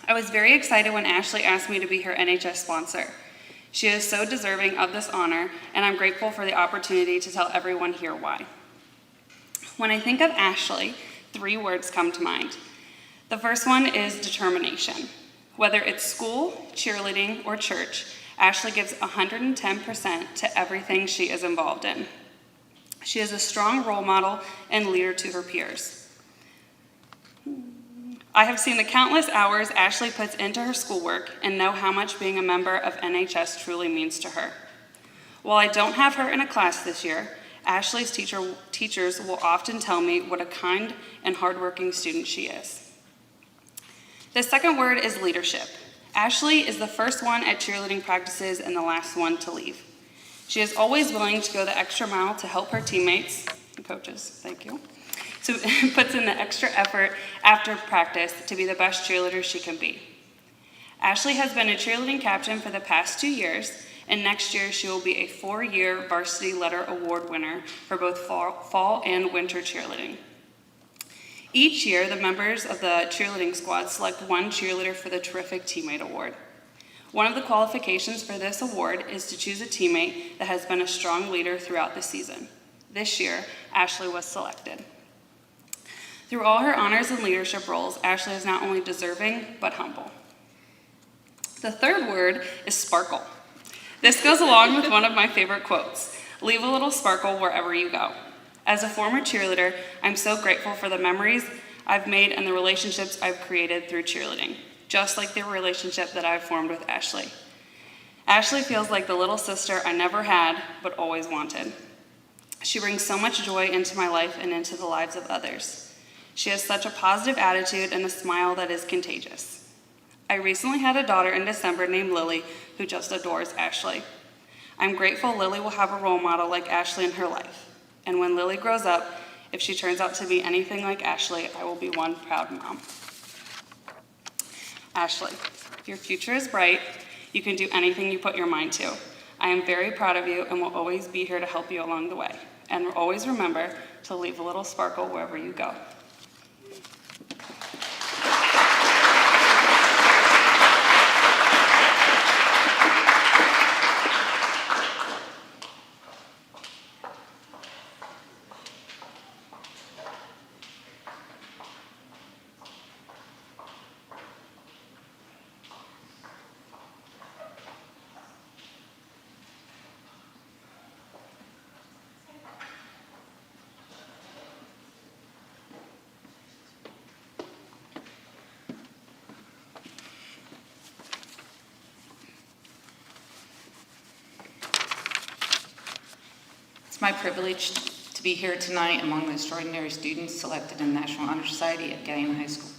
I was very excited when Ashley asked me to be her NHS sponsor. She is so deserving of this honor, and I'm grateful for the opportunity to tell everyone here why. When I think of Ashley, 3 words come to mind. The first one is determination. Whether it's school, cheerleading, or church, Ashley gives 110% to everything she is involved in. She is a strong role model and leader to her peers. I have seen the countless hours Ashley puts into her schoolwork and know how much being a member of NHS truly means to her. While I don't have her in a class this year, Ashley's teachers will often tell me what a kind and hardworking student she is. The second word is leadership. Ashley is the first one at cheerleading practices and the last one to leave. She is always willing to go the extra mile to help her teammates, and coaches, thank you, so puts in the extra effort after practice to be the best cheerleader she can be. Ashley has been a cheerleading captain for the past 2 years, and next year she will be a 4-year varsity letter award winner for both fall and winter cheerleading. Each year, the members of the cheerleading squad select one cheerleader for the Terrific Teammate Award. One of the qualifications for this award is to choose a teammate that has been a strong leader throughout the season. This year, Ashley was selected. Through all her honors and leadership roles, Ashley is not only deserving, but humble. The third word is sparkle. This goes along with one of my favorite quotes, "Leave a little sparkle wherever you go." As a former cheerleader, I'm so grateful for the memories I've made and the relationships I've created through cheerleading, just like the relationship that I've formed with Ashley. Ashley feels like the little sister I never had, but always wanted. She brings so much joy into my life and into the lives of others. She has such a positive attitude and a smile that is contagious. I recently had a daughter in December named Lily, who just adores Ashley. I'm grateful Lily will have a role model like Ashley in her life. And when Lily grows up, if she turns out to be anything like Ashley, I will be one proud mom. Ashley, your future is bright. You can do anything you put your mind to. I am very proud of you and will always be here to help you along the way. And always remember to leave a little sparkle wherever you go. It's my privilege to be here tonight among the extraordinary students selected in the National Honor Society at Galion High School.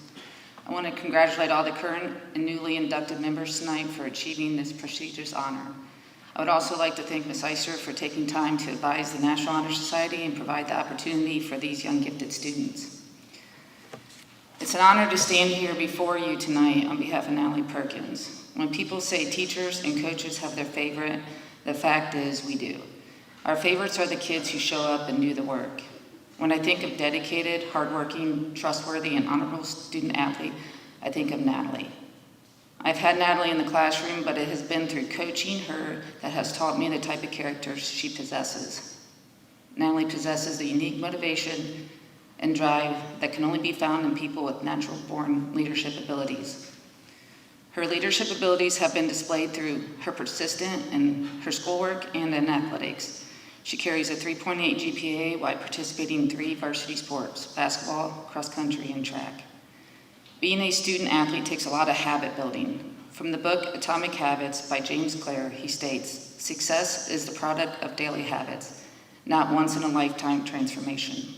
I want to congratulate all the current and newly inducted members tonight for achieving this prestigious honor. I would also like to thank Ms. Eister for taking time to advise the National Honor Society and provide the opportunity for these young gifted students. It's an honor to stand here before you tonight on behalf of Natalie Perkins. When people say teachers and coaches have their favorite, the fact is we do. Our favorites are the kids who show up and do the work. When I think of dedicated, hardworking, trustworthy, and honorable student athlete, I think of Natalie. I've had Natalie in the classroom, but it has been through coaching her that has taught me the type of character she possesses. Natalie possesses the unique motivation and drive that can only be found in people with natural-born leadership abilities. Her leadership abilities have been displayed through her persistence in her schoolwork and in athletics. She carries a 3.8 GPA while participating in 3 varsity sports, basketball, cross country, and track. Being a student athlete takes a lot of habit building. From the book Atomic Habits by James Clear, he states, "Success is the product of daily habits, not once-in-a-lifetime transformation.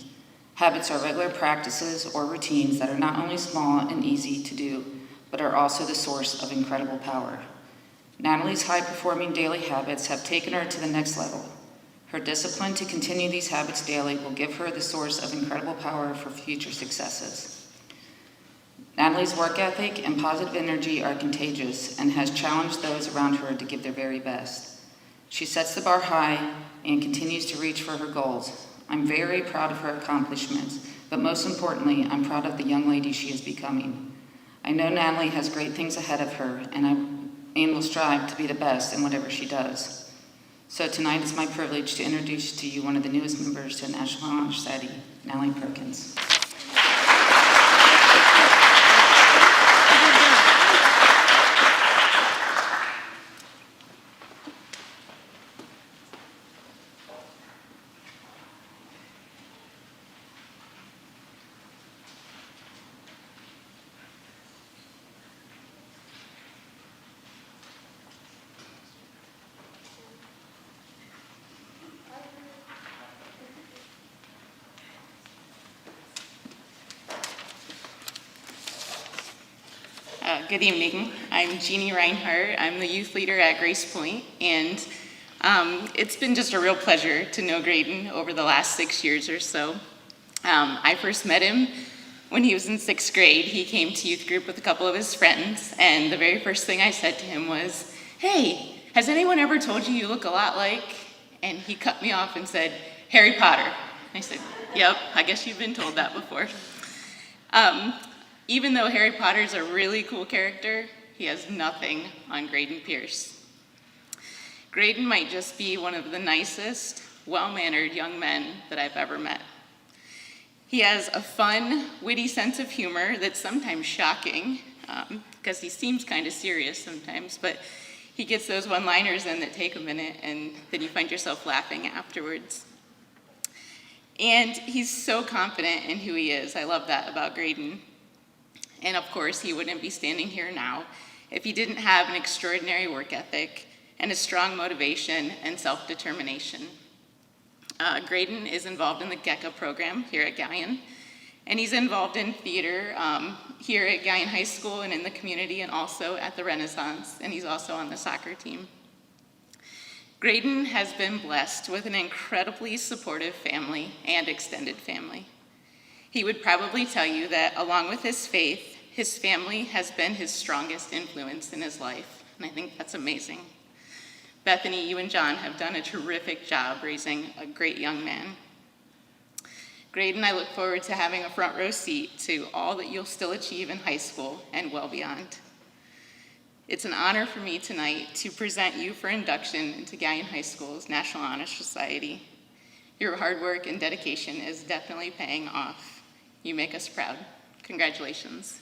Habits are regular practices or routines that are not only small and easy to do, but are also the source of incredible power." Natalie's high-performing daily habits have taken her to the next level. Her discipline to continue these habits daily will give her the source of incredible power for future successes. Natalie's work ethic and positive energy are contagious and has challenged those around her to give their very best. She sets the bar high and continues to reach for her goals. I'm very proud of her accomplishments, but most importantly, I'm proud of the young lady she is becoming. I know Natalie has great things ahead of her, and will strive to be the best in whatever she does. So tonight it's my privilege to introduce to you one of the newest members to the National Honor Society, Natalie Perkins. Good evening. I'm Jeannie Reinhardt. I'm the youth leader at Grace Point, and it's been just a real pleasure to know Graydon over the last 6 years or so. I first met him when he was in 6th grade. He came to youth group with a couple of his friends, and the very first thing I said to him was, "Hey, has anyone ever told you you look a lot like?" And he cut me off and said, "Harry Potter." I said, "Yep, I guess you've been told that before." Even though Harry Potter's a really cool character, he has nothing on Graydon Pierce. Graydon might just be one of the nicest, well-mannered young men that I've ever met. He has a fun, witty sense of humor that's sometimes shocking, because he seems kind of serious sometimes, but he gets those one-liners in that take a minute, and then you find yourself laughing afterwards. And he's so confident in who he is. I love that about Graydon. And of course, he wouldn't be standing here now if he didn't have an extraordinary work ethic and a strong motivation and self-determination. Graydon is involved in the GECA program here at Galion, and he's involved in theater here at Galion High School and in the community, and also at the Renaissance, and he's also on the soccer team. Graydon has been blessed with an incredibly supportive family and extended family. He would probably tell you that along with his faith, his family has been his strongest influence in his life, and I think that's amazing. Bethany, you and John have done a terrific job raising a great young man. Graydon, I look forward to having a front row seat to all that you'll still achieve in high school and well beyond. It's an honor for me tonight to present you for induction into Galion High School's National Honor Society. Your hard work and dedication is definitely paying off. You make us proud. Congratulations.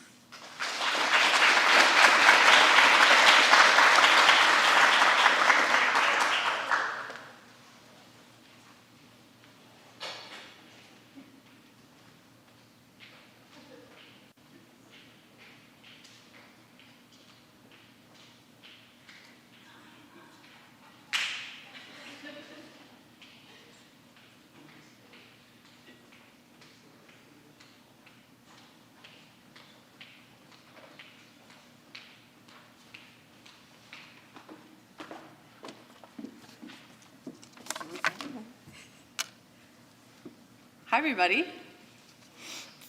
Hi, everybody.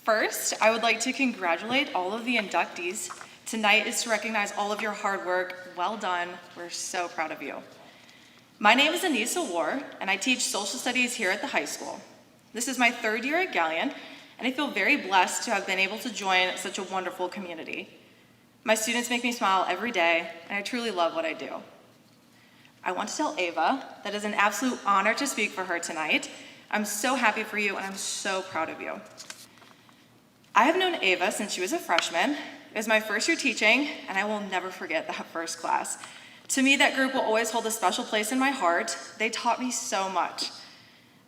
First, I would like to congratulate all of the inductees. Tonight is to recognize all of your hard work. Well done. We're so proud of you. My name is Anissa War, and I teach social studies here at the high school. This is my 3rd year at Galion, and I feel very blessed to have been able to join such a wonderful community. My students make me smile every day, and I truly love what I do. I want to tell Ava that it is an absolute honor to speak for her tonight. I'm so happy for you, and I'm so proud of you. I have known Ava since she was a freshman. It was my 1st year teaching, and I will never forget that first class. To me, that group will always hold a special place in my heart. They taught me so much.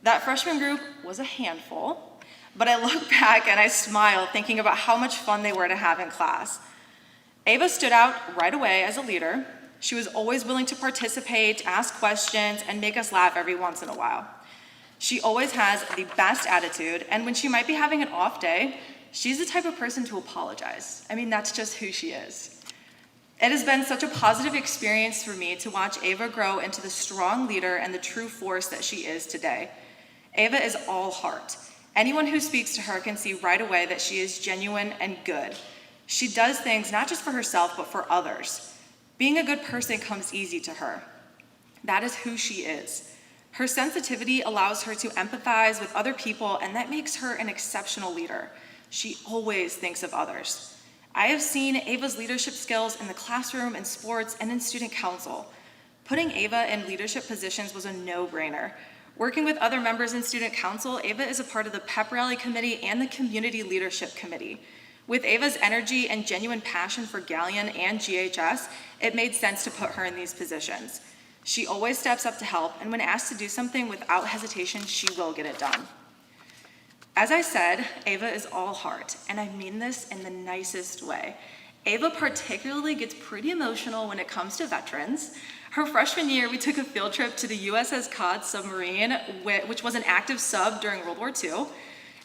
That freshman group was a handful, but I look back and I smile thinking about how much fun they were to have in class. Ava stood out right away as a leader. She was always willing to participate, ask questions, and make us laugh every once in a while. She always has the best attitude, and when she might be having an off day, she's the type of person to apologize. I mean, that's just who she is. It has been such a positive experience for me to watch Ava grow into the strong leader and the true force that she is today. Ava is all heart. Anyone who speaks to her can see right away that she is genuine and good. She does things not just for herself, but for others. Being a good person comes easy to her. That is who she is. Her sensitivity allows her to empathize with other people, and that makes her an exceptional leader. She always thinks of others. I have seen Ava's leadership skills in the classroom, in sports, and in student council. Putting Ava in leadership positions was a no-brainer. Working with other members in student council, Ava is a part of the pep rally committee and the community leadership committee. With Ava's energy and genuine passion for Galion and GHS, it made sense to put her in these positions. She always steps up to help, and when asked to do something without hesitation, she will get it done. As I said, Ava is all heart, and I mean this in the nicest way. Ava particularly gets pretty emotional when it comes to veterans. Her freshman year, we took a field trip to the USS Cod submarine, which was an active sub during World War II.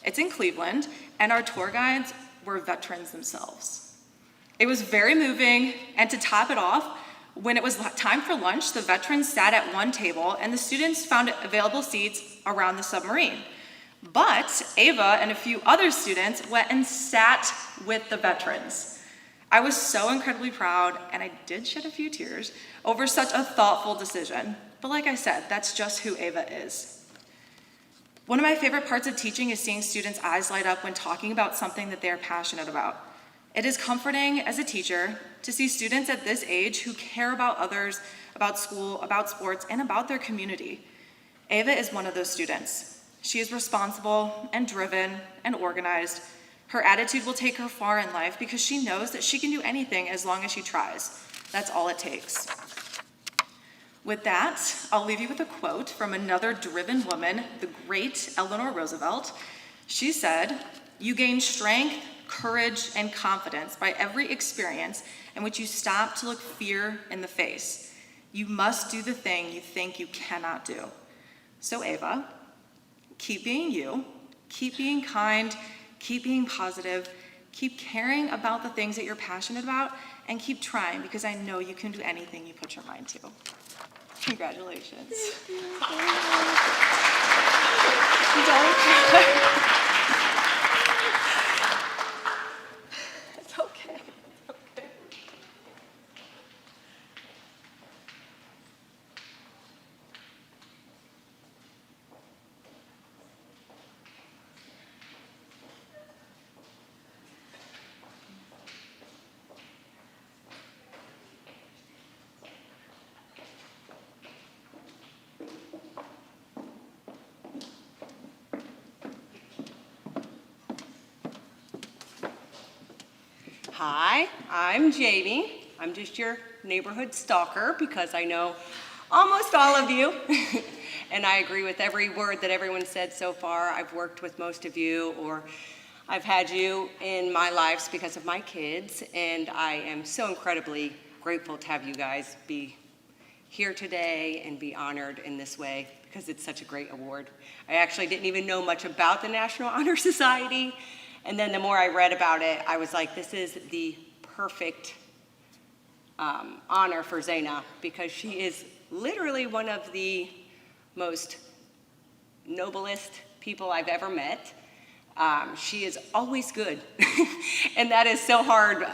It's in Cleveland, and our tour guides were veterans themselves. It was very moving, and to top it off, when it was time for lunch, the veterans sat at one table, and the students found available seats around the submarine. But Ava and a few other students went and sat with the veterans. I was so incredibly proud, and I did shed a few tears, over such a thoughtful decision. But like I said, that's just who Ava is. One of my favorite parts of teaching is seeing students' eyes light up when talking about something that they are passionate about. It is comforting as a teacher to see students at this age who care about others, about school, about sports, and about their community. Ava is one of those students. She is responsible and driven and organized. Her attitude will take her far in life because she knows that she can do anything as long as she tries. That's all it takes. With that, I'll leave you with a quote from another driven woman, the great Eleanor Roosevelt. She said, "You gain strength, courage, and confidence by every experience in which you stop to look fear in the face. You must do the thing you think you cannot do." So Ava, keep being you, keep being kind, keep being positive, keep caring about the things that you're passionate about, and keep trying, because I know you can do anything you put your mind to. Congratulations. It's okay. Hi, I'm Jamie. I'm just your neighborhood stalker because I know almost all of you. And I agree with every word that everyone said so far. I've worked with most of you, or I've had you in my lives because of my kids. And I am so incredibly grateful to have you guys be here today and be honored in this way because it's such a great award. I actually didn't even know much about the National Honor Society. And then the more I read about it, I was like, this is the perfect honor for Zaina, because she is literally one of the most noblest people I've ever met. She is always good. And that is so hard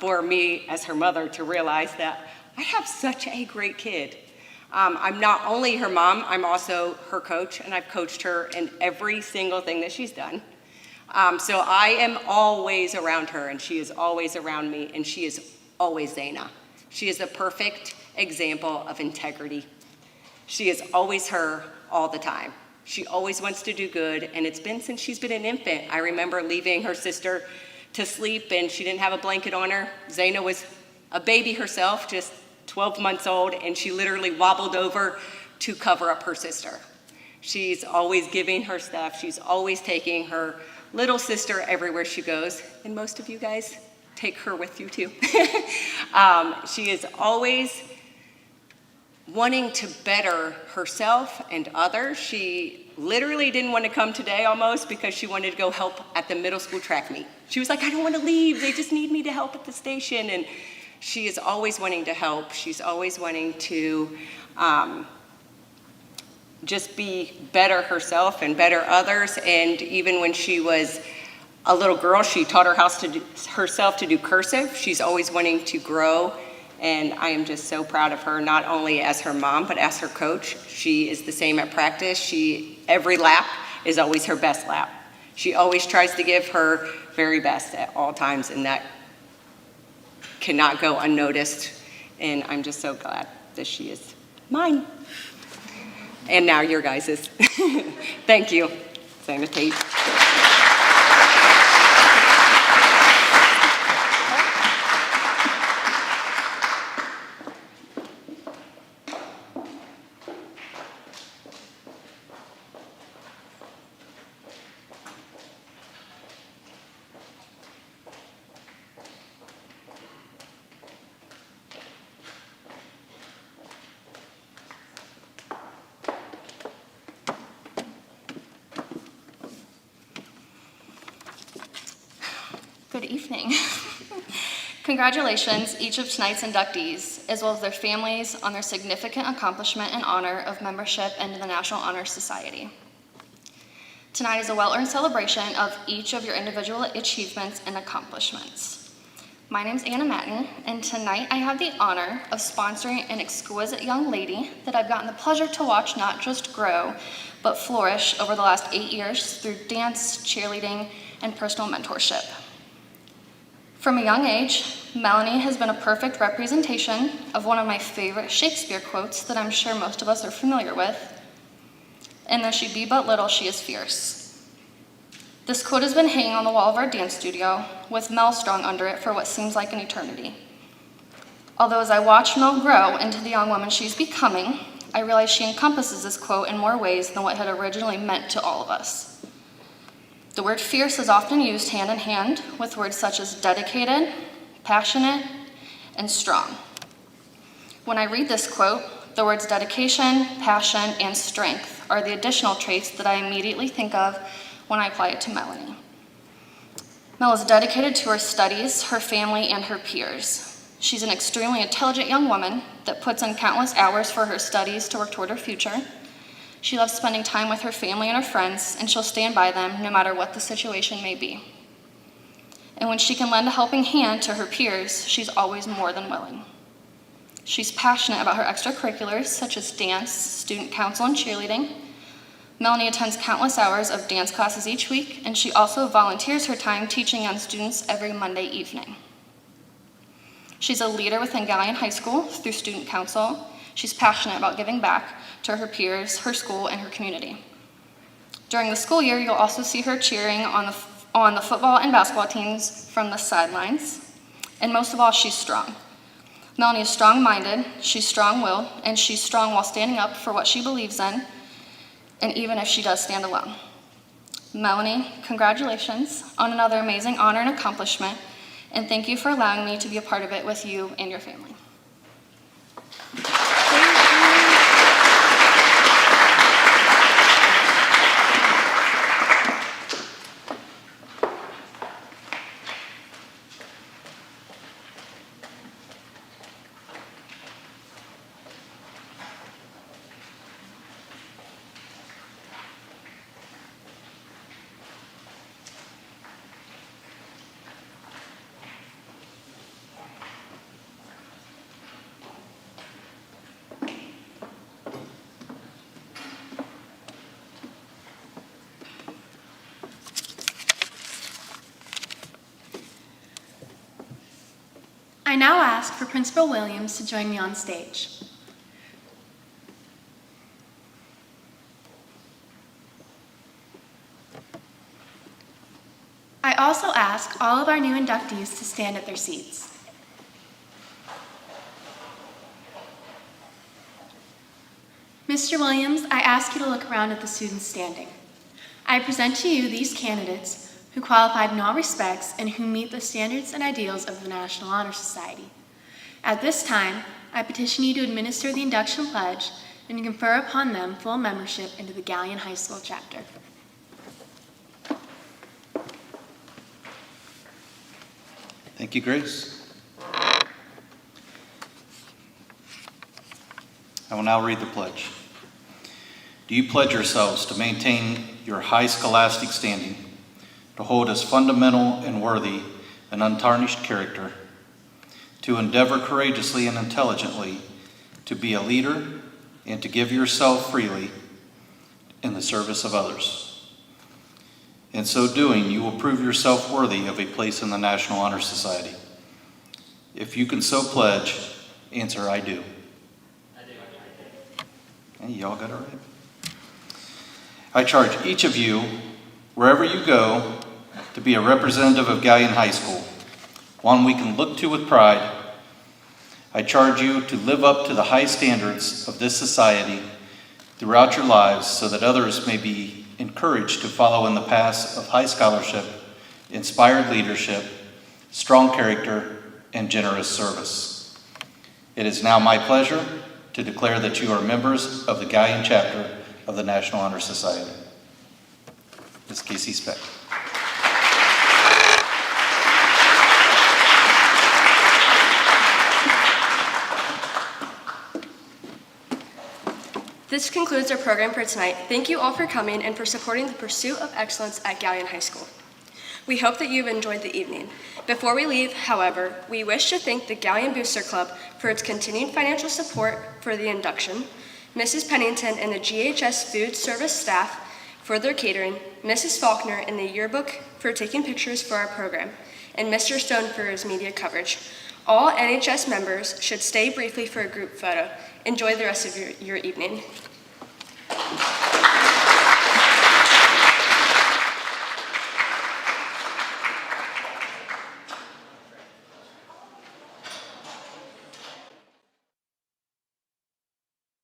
for me as her mother to realize that I have such a great kid. I'm not only her mom, I'm also her coach, and I've coached her in every single thing that she's done. So I am always around her, and she is always around me, and she is always Zaina. She is the perfect example of integrity. She is always her all the time. She always wants to do good, and it's been since she's been an infant. I remember leaving her sister to sleep, and she didn't have a blanket on her. Zaina was a baby herself, just 12 months old, and she literally wobbled over to cover up her sister. She's always giving her stuff. She's always taking her little sister everywhere she goes, and most of you guys take her with you too. She is always wanting to better herself and others. She literally didn't want to come today almost because she wanted to go help at the middle school track meet. She was like, I don't want to leave, they just need me to help at the station. And she is always wanting to help. She's always wanting to just be better herself and better others. And even when she was a little girl, she taught herself to do cursive. She's always wanting to grow, and I am just so proud of her, not only as her mom, but as her coach. She is the same at practice. Every lap is always her best lap. She always tries to give her very best at all times, and that cannot go unnoticed. And I'm just so glad that she is mine. And now your guys's. Thank you. Sanitate. Good evening. Congratulations, each of tonight's inductees, as well as their families, on their significant accomplishment and honor of membership into the National Honor Society. Tonight is a well-earned celebration of each of your individual achievements and accomplishments. My name is Anna Matten, and tonight I have the honor of sponsoring an exquisite young lady that I've gotten the pleasure to watch not just grow, but flourish over the last 8 years through dance, cheerleading, and personal mentorship. From a young age, Melanie has been a perfect representation of one of my favorite Shakespeare quotes that I'm sure most of us are familiar with. And though she be but little, she is fierce. This quote has been hanging on the wall of our dance studio, with Mel strung under it for what seems like an eternity. Although as I watch Mel grow into the young woman she's becoming, I realize she encompasses this quote in more ways than what had originally meant to all of us. The word fierce is often used hand in hand with words such as dedicated, passionate, and strong. When I read this quote, the words dedication, passion, and strength are the additional traits that I immediately think of when I apply it to Melanie. Mel is dedicated to her studies, her family, and her peers. She's an extremely intelligent young woman that puts in countless hours for her studies to work toward her future. She loves spending time with her family and her friends, and she'll stand by them no matter what the situation may be. And when she can lend a helping hand to her peers, she's always more than willing. She's passionate about her extracurriculars, such as dance, student council, and cheerleading. Melanie attends countless hours of dance classes each week, and she also volunteers her time teaching young students every Monday evening. She's a leader within Galion High School through student council. She's passionate about giving back to her peers, her school, and her community. During the school year, you'll also see her cheering on the football and basketball teams from the sidelines. And most of all, she's strong. Melanie is strong-minded, she's strong-willed, and she's strong while standing up for what she believes in, and even if she does stand alone. Melanie, congratulations on another amazing honor and accomplishment, and thank you for allowing me to be a part of it with you and your family. I now ask for Principal Williams to join me on stage. I also ask all of our new inductees to stand at their seats. Mr. Williams, I ask you to look around at the students standing. I present to you these candidates who qualified in all respects and who meet the standards and ideals of the National Honor Society. At this time, I petition you to administer the Induction Pledge and confer upon them full membership into the Galion High School chapter. Thank you, Grace. I will now read the pledge. Do you pledge yourselves to maintain your high scholastic standing, to hold as fundamental and worthy an untarnished character, to endeavor courageously and intelligently to be a leader and to give yourself freely in the service of others. In so doing, you will prove yourself worthy of a place in the National Honor Society. If you can so pledge, answer, I do. I do. Hey, y'all got it right. I charge each of you, wherever you go, to be a representative of Galion High School, one we can look to with pride. I charge you to live up to the high standards of this society throughout your lives so that others may be encouraged to follow in the paths of high scholarship, inspired leadership, strong character, and generous service. It is now my pleasure to declare that you are members of the Galion Chapter of the National Honor Society. Ms. Casey Speck. This concludes our program for tonight. Thank you all for coming and for supporting the pursuit of excellence at Galion High School. We hope that you've enjoyed the evening. Before we leave, however, we wish to thank the Galion Booster Club for its continued financial support for the induction, Mrs. Pennington and the GHS food service staff for their catering, Mrs. Faulkner and the yearbook for taking pictures for our program, and Mr. Stone for his media coverage. All NHS members should stay briefly for a group photo. Enjoy the rest of your evening.